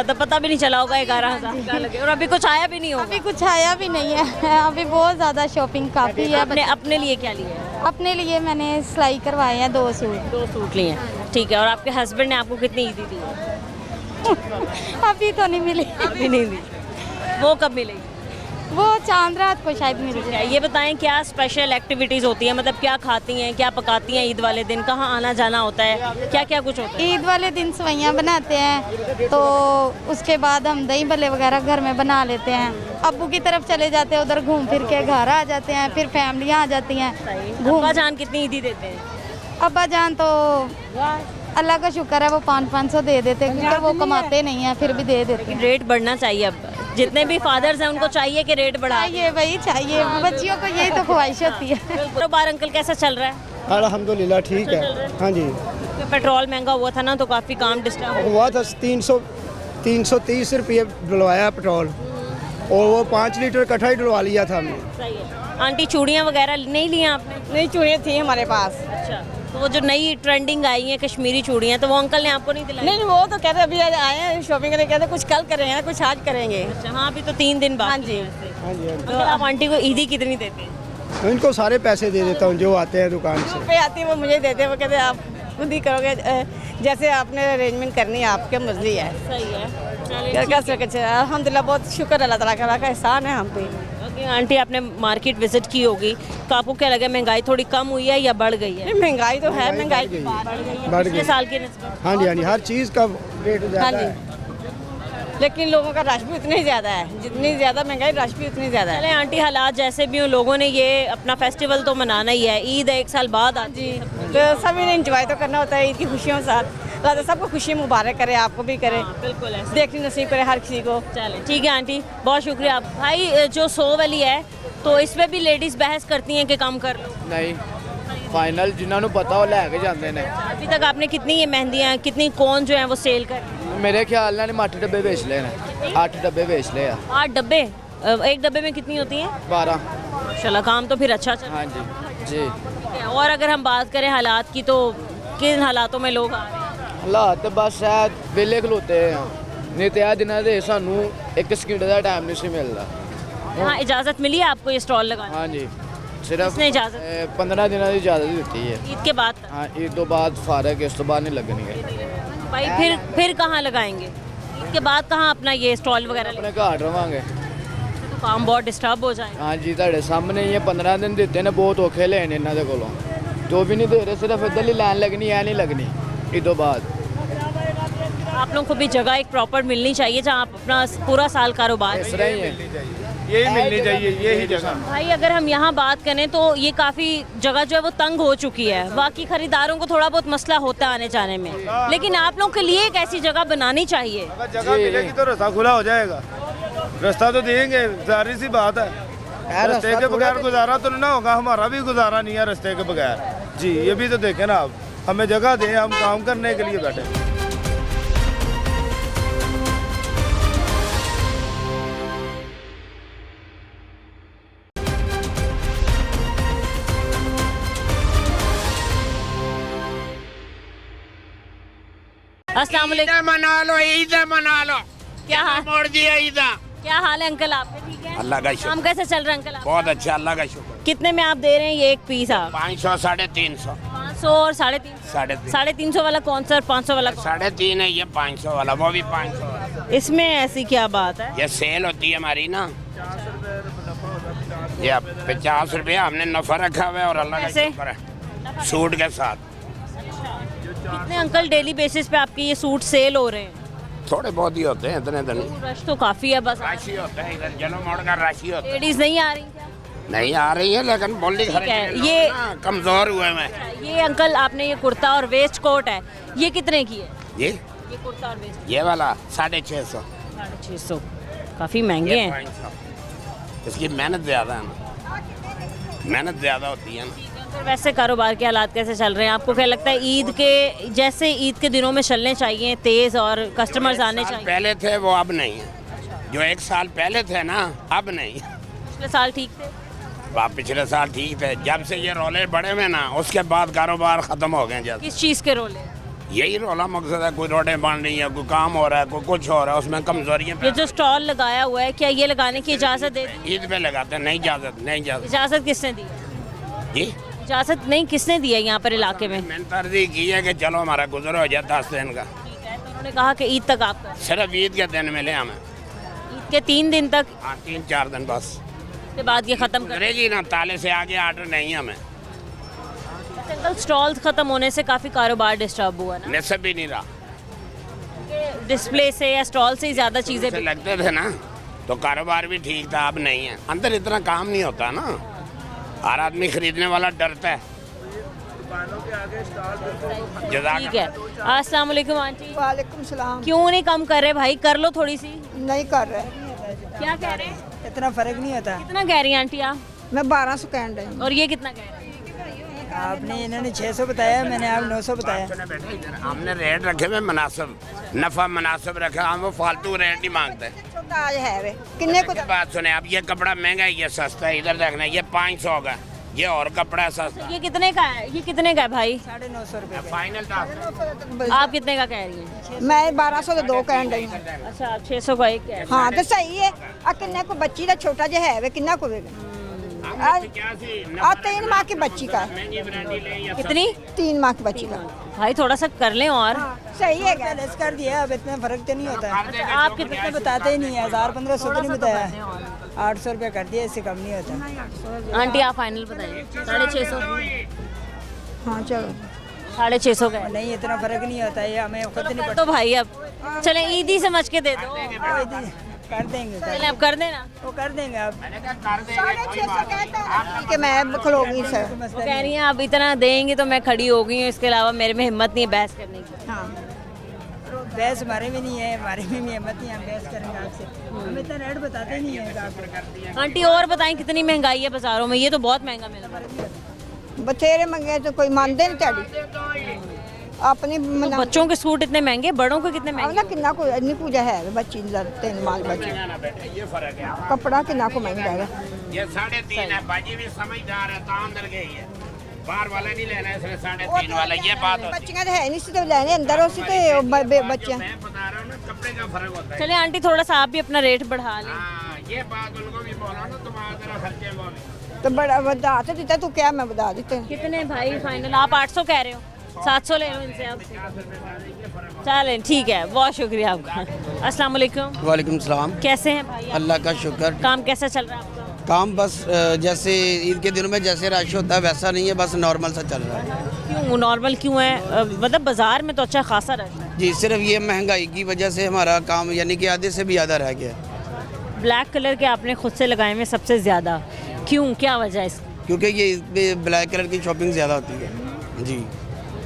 तो पता भी नहीं चला होगा 11,000 का लगे, और अभी कुछ आया भी नहीं होगा। अभी कुछ आया भी नहीं है, अभी बहुत ज़्यादा शॉपिंग काफ़ी है। अपने लिए क्या लिया है? अपने लिए मैंने सिलाई करवाए हैं 2 सूट। 2 सूट लिए हैं, ठीक है। और आपके हस्बैंड ने आपको कितनी ईदी दी है? अभी तो नहीं मिली। अभी नहीं दी, वो कब मिलेगी? वो चांद रात को शायद मिल जाए। ये बताएं क्या स्पेशल एक्टिविटीज़ होती है, मतलब क्या खाती हैं, क्या पकाती हैं ईद वाले दिन, कहाँ आना जाना होता है, क्या क्या कुछ होता है? ईद वाले दिन सवैयाँ बनाते हैं, तो उसके बाद हम दही भल्ले वगैरह घर में बना लेते हैं। अब्बू की तरफ चले जाते हैं, उधर घूम फिर के घर आ जाते हैं, फिर फैमिलियाँ आ जाती हैं। अब्बा जान कितनी ईदी देते हैं? अब्बा जान तो अल्लाह का शुक्र है, वो 500-500 दे देते हैं, क्योंकि वो कमाते नहीं हैं, फिर भी दे देते हैं। रेट बढ़ना चाहिए। अब जितने भी फादर्स हैं उनको चाहिए कि रेट बढ़ा। चाहिए भाई, चाहिए, बच्चियों को यही तो ख्वाहिश होती है। कारोबार अंकल कैसा चल रहा है? अल्हम्दुलिल्लाह ठीक है। हाँ जी, पेट्रोल महंगा हुआ था ना, तो काफ़ी काम डिस्टर्ब हुआ था। 330 रुपये डलवाया पेट्रोल, और वो 5 लीटर इकट्ठा ही डलवा लिया था हमने। सही है। आंटी चूड़ियाँ वगैरह नहीं ली आपने? नहीं, चूड़ियाँ थी हमारे पास। अच्छा, तो वो जो नई ट्रेंडिंग आई है कश्मीरी चूड़ियाँ, तो वो अंकल ने आपको नहीं दिलाई? नहीं, वो तो कहते अभी आए हैं शॉपिंग करने, कहते कुछ कल करेंगे, कुछ आज करेंगे। अच्छा, हाँ अभी तो 3 दिन बाद। हाँ जी। हाँ जी, तो आप आंटी को ईदी कितनी देते हैं? इनको सारे पैसे दे देता हूँ जो आते हैं दुकान से। पे आती है वो मुझे देते हैं, वो कहते आप खुद ही करोगे, जैसे आपने अरेंजमेंट करनी है, आपके मर्जी है। सही है। अल्हम्दुलिल्लाह, बहुत शुक्र अल्लाह ताला का एहसान है हम पे। ओके आंटी, आपने मार्केट विजिट की होगी, तो आपको क्या लगा, महंगाई थोड़ी कम हुई है या बढ़ गई है? महंगाई तो है, महंगाई बढ़ गई पिछले साल के निस्बत। हाँ जी, हाँ जी, हर चीज़ का रेट हाँ ज़्यादा जी, है। लेकिन लोगों का रश भी उतना ही ज़्यादा है, जितनी ज़्यादा महंगाई रश भी उतनी ज़्यादा है। चले आंटी, हालात जैसे भी हो, लोगों ने ये अपना फेस्टिवल तो मनाना ही है। ईद 1 साल बाद आती है, तो सभी ने इंजॉय तो करना होता है ईद की खुशियों के साथ। अल्लाह ताला सबको खुशी मुबारक करे, आपको भी करे, बिल्कुल है, देखने नसीब करे हर किसी को। चले ठीक है आंटी, बहुत शुक्रिया। आप भाई जो 100 वाली है, तो इसमें भी लेडीज़ बहस करती हैं कि कम कर लो? नहीं, फाइनल जिन्होंने पता वो लैके जाते हैं। अभी तक आपने कितनी ये मेहंदियाँ, कितनी कौन जो है वो सेल कर? मेरे ख्याल ने 8 डब्बे बेच ले हैं, 8 डब्बे बेच ले। 8 डब्बे? एक डब्बे में कितनी होती हैं? 12। माशाल्लाह, काम तो फिर अच्छा चल। हाँ जी जी। और अगर हम बात करें हालात की, तो किन हालातों में लोग आ रहे हैं? ਹਾਲਾਤ ਬਸ ਐ ਵੇਲੇ ਖਲੋਤੇ ਆ ਨਹੀਂ ਤੇ ਆ ਦਿਨਾਂ ਦੇ ਸਾਨੂੰ 1 ਸਕਿੰਟ ਦਾ ਟਾਈਮ ਨਹੀਂ ਸੀ ਮਿਲਦਾ। यहाँ इजाज़त मिली है आपको ये स्टॉल लगाने ਹਾਂਜੀ ਸਿਰਫ किसने इजाज़त? 15 ਦਿਨਾਂ ਦੀ ਇਜਾਜ਼ਤ ਦਿੱਤੀ ਹੈ। ईद के बाद तक? ਹਾਂ ਈਦ ਤੋਂ ਬਾਅਦ ਫਾਰਗ ਇਸ ਤੋਂ ਬਾਅਦ ਨਹੀਂ ਲੱਗਣਗੇ। भाई फिर कहाँ लगाएंगे? ईद के बाद कहाँ अपना ये स्टॉल वगैरह ਆਪਣੇ ਘਰ ਰਵਾਂਗੇ। तो काम बहुत डिस्टर्ब हो जाएगा। ਹਾਂਜੀ ਤੁਹਾਡੇ ਸਾਹਮਣੇ ਹੀ ਇਹ 15 ਦਿਨ ਦਿੱਤੇ ਨੇ, ਬਹੁਤ ਔਖੇ ਲਏ ਨੇ ਇਹਨਾਂ ਦੇ ਕੋਲੋਂ, ਜੋ ਵੀ ਨਹੀਂ ਦੇ ਰਹੇ, ਸਿਰਫ ਇੱਧਰਲੀ ਲਾਈਨ ਲੱਗਣੀ ਐ ਨਹੀਂ ਲੱਗਣੀ ईद ਤੋਂ ਬਾਅਦ। आप लोगों को भी जगह एक प्रॉपर मिलनी चाहिए जहाँ आप अपना पूरा साल कारोबार। इस तरह ही है, यही मिलनी चाहिए, यही जगह। भाई अगर हम यहाँ बात करें तो ये काफ़ी जगह जो है वो तंग हो चुकी है। बाकी खरीदारों को थोड़ा बहुत मसला होता है आने जाने में, लेकिन आप लोगों के लिए एक ऐसी जगह बनानी चाहिए। अगर जगह मिलेगी तो रास्ता खुला हो जाएगा। रास्ता तो देंगे, जाहिर सी बात है। रास्ते के बगैर गुजारा तो ना होगा, हमारा भी गुजारा नहीं है रास्ते के बगैर। जी ये भी तो देखें ना आप, हमें जगह दें, हम काम करने के लिए बैठे। अस्सलाम वालेकुम। मना लो, ईद मना लो। क्या हाल? मोड़ दिया ईद। क्या हाल है अंकल आपके? ठीक है। अल्लाह का शुक्र। काम कैसे चल रहा है अंकल? बहुत अच्छा, अल्लाह का शुक्र। कितने में आप दे रहे हैं ये एक पीस? आप 500, 350। 500 और 350। 350 वाला कौन सा और 500 वाला कौन? 350 है ये, 500 वाला वो भी 500 वाला। इसमें ऐसी क्या बात है? ये सेल होती है हमारी ना, ये 50 रुपया हमने नफा रखा हुआ है और अल्लाह का कैसे? शुक्र है, सूट के साथ। कितने अंकल डेली बेसिस पे आपके ये सूट सेल हो रहे हैं? थोड़े बहुत ही होते हैं, इतने दिन रश तो काफी है, बस राशि होता है इधर, जनो मोड़ का राशि होता है। लेडीज नहीं आ रही क्या? नहीं आ रही है, लेकिन बोली ठीक है। ये कमजोर हुए मैं। ये अंकल आपने ये कुर्ता और वेस्ट कोट है, ये कितने की है? ये कुर्ता और वेस्ट ये वाला 650। 650 काफी महंगे हैं। 500। इसकी मेहनत ज्यादा है ना, मेहनत ज्यादा होती है ना। फिर वैसे कारोबार के हालात कैसे चल रहे हैं? आपको क्या लगता है ईद के जैसे ईद के दिनों में चलने चाहिए तेज और कस्टमर्स आने चाहिए? पहले थे वो अब नहीं है, जो 1 साल पहले थे ना अब नहीं। पिछले साल ठीक थे? पिछले साल ठीक थे, जब से ये रोले बड़े हुए ना उसके बाद कारोबार खत्म हो गए। जब किस चीज़ के रोले? यही रोला मकसद है, कोई रोडें बन रही है, कोई काम हो रहा है, कोई कुछ हो रहा है, उसमें कमजोरियाँ। ये जो स्टॉल लगाया हुआ है, क्या ये लगाने की इजाज़त दे दी? ईद पे लगाते हैं, नहीं इजाज़त, नहीं इजाज़त। इजाज़त किसने दी? जी इजाज़त नहीं किसने दी है यहाँ पर इलाके में? मैंने तरजीह की है कि चलो हमारा गुजर हो जाए 10 दिन का। उन्होंने कहा कि ईद तक आप सिर्फ ईद के दिन मिले हमें, ईद के 3 दिन तक? हाँ 3-4 दिन बस, उसके बाद ये ख़त्म करेगी ना, ताले से आगे आर्डर नहीं हमें। अंकल स्टॉल्स ख़त्म होने से काफ़ी कारोबार डिस्टर्ब हुआ ना? नसब भी नहीं रहा, डिस्प्ले से या स्टॉल से ही ज़्यादा चीज़ें लगते थे ना, तो कारोबार भी ठीक था, अब नहीं है। अंदर इतना काम नहीं होता ना, हर आदमी खरीदने वाला डरता है। ठीक है। अस्सलाम वालेकुम आंटी। वालेकुम सलाम। क्यों नहीं कम कर रहे भाई? कर लो थोड़ी सी। नहीं कर रहे। क्या कह रहे हैं? इतना फर्क नहीं होता। कितना कह रही हैं आंटी आप? मैं 1200 कह रही हूँ। और ये कितना कह रहे हैं? आपने इन्होंने 600 बताया, मैंने आप 900 बताया। हमने रेट रखे हुए मुनासिब, नफा मुनासिब रखा, हम वो फालतू रेट नहीं मांगते। आज है वे किन्ने को बात सुने, अब ये कपड़ा महंगा है, ये सस्ता है, इधर देखना ये 500 का, ये और कपड़ा है सस्ता। ये कितने का है? ये कितने का है भाई? 950 रुपये फाइनल। आप कितने का कह रही हैं? मैं 1200 के 2 कह रही हूँ। अच्छा आप 600 का एक कह रही हैं। हाँ तो सही है। आ किन्ने को बच्ची का छोटा जो है वे किन्ना को वेगा? 3 माह की बच्ची का। कितनी? 3 माह की बच्ची का। भाई थोड़ा सा कर लें और। सही है, लेस कर दिया, अब इतना फर्क तो नहीं होता। आप कितने बताते ही नहीं है, 1000-1500 तो नहीं बताया, 800 रुपया कर दिया, इससे कम नहीं होता। आंटी आप फाइनल बताइए। 650। हाँ चलो 650 का नहीं, इतना फर्क नहीं होता है, हमें खुद नहीं पता। तो भाई अब चले ईदी समझ के दे दो। कर देंगे, चले अब कर देना। वो कर देंगे आप। 650 कहता है कि मैं खलोगी सर। वो कह रही हैं आप इतना देंगी तो मैं खड़ी हो गई हूँ, इसके अलावा मेरे में हिम्मत नहीं है बहस करने की। हाँ बहस हमारे में नहीं है, हमारे में भी हिम्मत नहीं है, हम बहस करेंगे आपसे। हम इतना रेट बताते नहीं है। आंटी और बताएं कितनी महंगाई है बाजारों में? ये तो बहुत महंगा मिल रहा है। बथेरे मंगे तो कोई मानते नहीं त्याड़ी अपनी तो बच्चों के सूट इतने महंगे, बड़ों के कितने महंगे? ना किन्ना को इतनी पूजा है बच्ची 3 माल बच्ची, कपड़ा किन्ना को महंगा है। ये 3.5 है, बाजी भी समझदार है, तो अंदर गई है बाहर वाला नहीं लेना है, इसने 3.5 वाला, ये बात होती बच्चियां तो है नहीं सी तो लेने अंदर उसी तो बच्चे है। बता रहा हूँ ना, कपड़े का फर्क होता है। चलिए आंटी थोड़ा सा आप भी अपना रेट बढ़ा लें। हाँ, ये बात उनको भी बोलो ना, तुम्हारा जरा खर्चे बोले तो बड़ा बता तो देता तू क्या मैं बता देते कितने भाई फाइनल? आप 800 कह रहे हो, 700 ले लो इनसे आप। चलें ठीक है, बहुत शुक्रिया आपका। अस्सलाम वालेकुम। वालेकुम सलाम। कैसे हैं भाई? अल्लाह का शुक्र। काम कैसा चल रहा है आपका? काम बस जैसे ईद के दिनों में जैसे रश होता है वैसा नहीं है, बस नॉर्मल सा चल रहा है। क्यों नॉर्मल क्यों है? मतलब बाजार में तो अच्छा खासा रश है। जी, सिर्फ ये महंगाई की वजह से हमारा काम यानी कि आधे से भी ज़्यादा रह गया। ब्लैक कलर के आपने खुद से लगाए हुए सबसे ज़्यादा, क्यों, क्या वजह है इसकी? क्योंकि ये ब्लैक कलर की शॉपिंग ज़्यादा होती है। जी,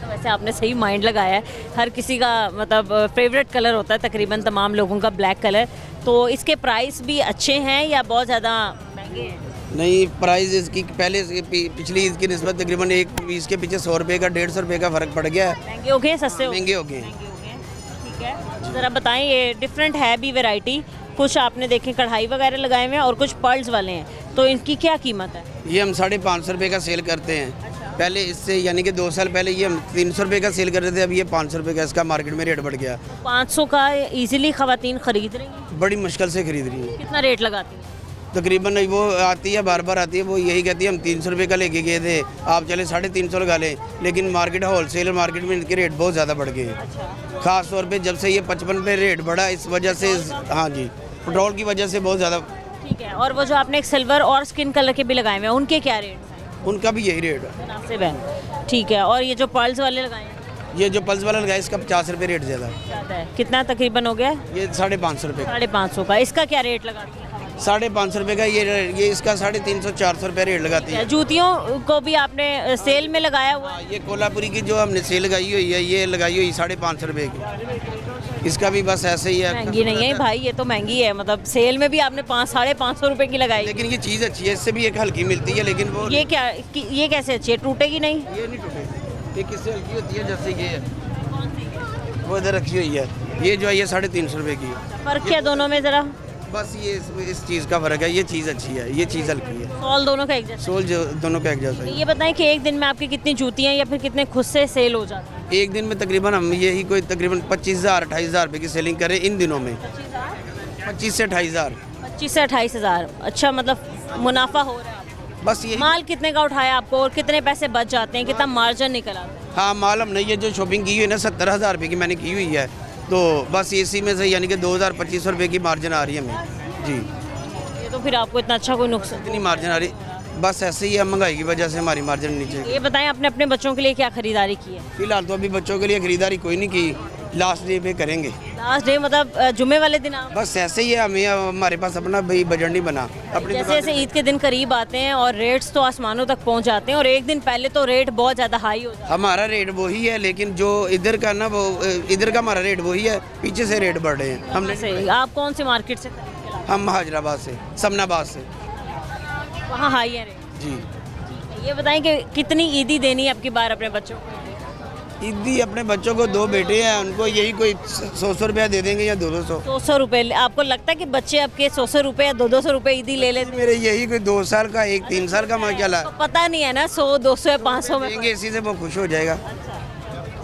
वैसे आपने सही माइंड लगाया है। हर किसी का मतलब फेवरेट कलर होता है तकरीबन तमाम लोगों का ब्लैक कलर। तो इसके प्राइस भी अच्छे हैं या बहुत ज़्यादा महंगे हैं? नहीं, प्राइस इसकी पहले पिछली ईद की निस्बत तकरीबन एक पीस के पीछे 100 रुपये का 150 रुपये का फ़र्क पड़ गया है। महंगे हो गए, सस्ते महंगे हो गए। ठीक है, ज़रा बताएं, ये डिफरेंट है भी वैरायटी। कुछ आपने देखे कढ़ाई वगैरह लगाए हुए हैं और कुछ पर्ल्स वाले हैं, तो इनकी क्या कीमत है? ये हम 550 रुपये का सेल करते हैं। पहले इससे यानी कि 2 साल पहले ये हम 300 रुपये का सेल कर रहे थे, अब ये 500 रुपये का इसका मार्केट में रेट बढ़ गया। 500 का इजीली ख़वातीन खरीद रही हैं? बड़ी मुश्किल से खरीद रही है। कितना रेट लगाती हैं? तकरीबन वो आती है, बार बार आती है, वो यही कहती है हम 300 रुपये का लेके गए थे, आप चले 350 लगा लें। लेकिन मार्केट होलसेल मार्केट में इनके रेट बहुत ज़्यादा बढ़ गए हैं। ख़ास तौर पे जब से ये 55 पे रेट बढ़ा, इस वजह से, हाँ जी, पेट्रोल की वजह से बहुत ज़्यादा। ठीक है, और वो जो आपने एक सिल्वर और स्किन कलर के भी लगाए हुए हैं, उनके क्या रेट हैं? उनका भी यही रेट है। मुनासिब है। ठीक है, और ये जो पर्ल्स वाले लगाए हैं? ये जो पल्स वाला लगाया इसका 50 रुपये रेट ज़्यादा है। कितना तकरीबन हो गया? ये 550 रुपये। 550 का। इसका क्या रेट लगाती है? 550 रुपये का ये इसका 350-400 रुपये रेट लगाती है। जूतियों को भी आपने सेल में लगाया हुआ है? ये कोल्हापुरी की जो हमने सेल लगाई हुई है, ये लगाई हुई 550 रुपये की। इसका भी बस ऐसे ही है। महंगी नहीं है भाई, ये तो महंगी है। मतलब सेल में भी आपने 500-550 रुपये की लगाई। लेकिन ये चीज़ अच्छी है, इससे भी एक हल्की मिलती है। लेकिन वो ये क्या, ये कैसे अच्छी है? टूटेगी नहीं? ये नहीं टूटेगी। ये किससे हल्की होती है, जैसे ये है, वो इधर रखी हुई है। ये जो है ये 350 रुपये की है। फर्क क्या दोनों में ज़रा? बस ये इस चीज़ का फ़र्क है। ये चीज़ अच्छी है, ये चीज़ हल्की है। सोल दोनों का एक जैसा? सोल जो दोनों का एक जैसा है। ये बताएं कि एक दिन में आपकी कितनी जूतियाँ या फिर कितने खुद से सेल हो जाती हैं? एक दिन में तकरीबन हम यही कोई तकरीबन 25,000-28,000 रुपये की सेलिंग करें इन दिनों में। 25 से 28,000। 25 से 28,000। अच्छा, मतलब मुनाफा हो रहा है। बस ये माल कितने का उठाया आपको और कितने पैसे बच जाते हैं, कितना मार्जिन निकल आता है? हाँ, माल हमने ये जो शॉपिंग की हुई है ना 70,000 रुपये की मैंने की हुई है, तो बस इसी में से यानी कि 2,000-2500 रुपये की मार्जिन आ रही है हमें। जी, ये तो फिर आपको इतना अच्छा कोई नुकसान इतनी मार्जिन आ रही, बस ऐसे ही है, महंगाई की वजह से हमारी मार्जिन नीचे। ये बताएं, आपने अपने बच्चों के लिए क्या खरीदारी की है? फिलहाल तो अभी बच्चों के लिए खरीदारी कोई नहीं की, लास्ट डे पे करेंगे। लास्ट डे मतलब जुमे वाले दिन आप? बस ऐसे ही है, हमें हमारे पास अपना भाई बजट नहीं बना। अपनी जैसे जैसे ईद के दिन करीब आते हैं और रेट्स तो आसमानों तक पहुंच जाते हैं, और एक दिन पहले तो रेट बहुत ज़्यादा हाई हो जाता है। हमारा रेट वही है, लेकिन जो इधर का ना, वो इधर का हमारा रेट वही है, पीछे से रेट बढ़ रहे हैं। हमने सही। आप कौन सी मार्केट से? हम हैदराबाद से, समनाबाद से। वहाँ हाई है रेट? जी। ये बताएं कि कितनी ईदी देनी है आपकी बार अपने बच्चों को? ईदी अपने बच्चों को 2 बेटे हैं, उनको यही कोई 100 रुपया दे देंगे या 200। 200 रुपये? आपको लगता है कि बच्चे आपके 100 रुपये या 200 रुपये ईदी ले लेते? मेरे यही कोई 2 साल का, एक 3 साल का माशाल्लाह। तो पता नहीं है ना, 100, 200 या 500 में देंगे, इसी से वो खुश हो जाएगा।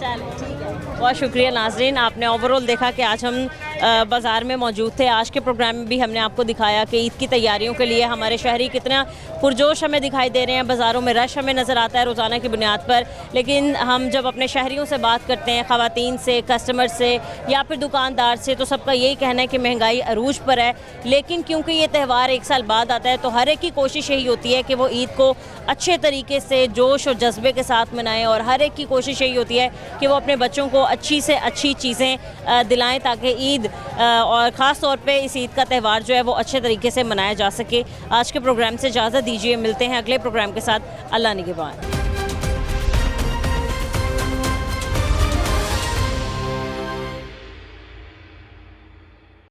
चलिए ठीक है, बहुत शुक्रिया नाजरीन। आपने ओवरऑल देखा कि आज हम बाज़ार में मौजूद थे। आज के प्रोग्राम में भी हमने आपको दिखाया कि ईद की तैयारियों के लिए हमारे शहरी कितना पुरजोश हमें दिखाई दे रहे हैं। बाज़ारों में रश हमें नज़र आता है रोज़ाना की बुनियाद पर, लेकिन हम जब अपने शहरियों से बात करते हैं, ख़वातीन से, कस्टमर से या फिर दुकानदार से, तो सबका यही कहना है कि महंगाई अरूज पर है। लेकिन क्योंकि ये त्यौहार एक साल बाद आता है, तो हर एक की कोशिश यही होती है कि वो ईद को अच्छे तरीके से जोश और जज्बे के साथ मनाएं, और हर एक की कोशिश यही होती है कि वो अपने बच्चों को अच्छी से अच्छी चीज़ें दिलाएं, ताकि ईद और ख़ास तौर पे इस ईद का त्यौहार जो है वो अच्छे तरीके से मनाया जा सके। आज के प्रोग्राम से इजाज़त दीजिए, मिलते हैं अगले प्रोग्राम के साथ। अल्लाह निगहबान।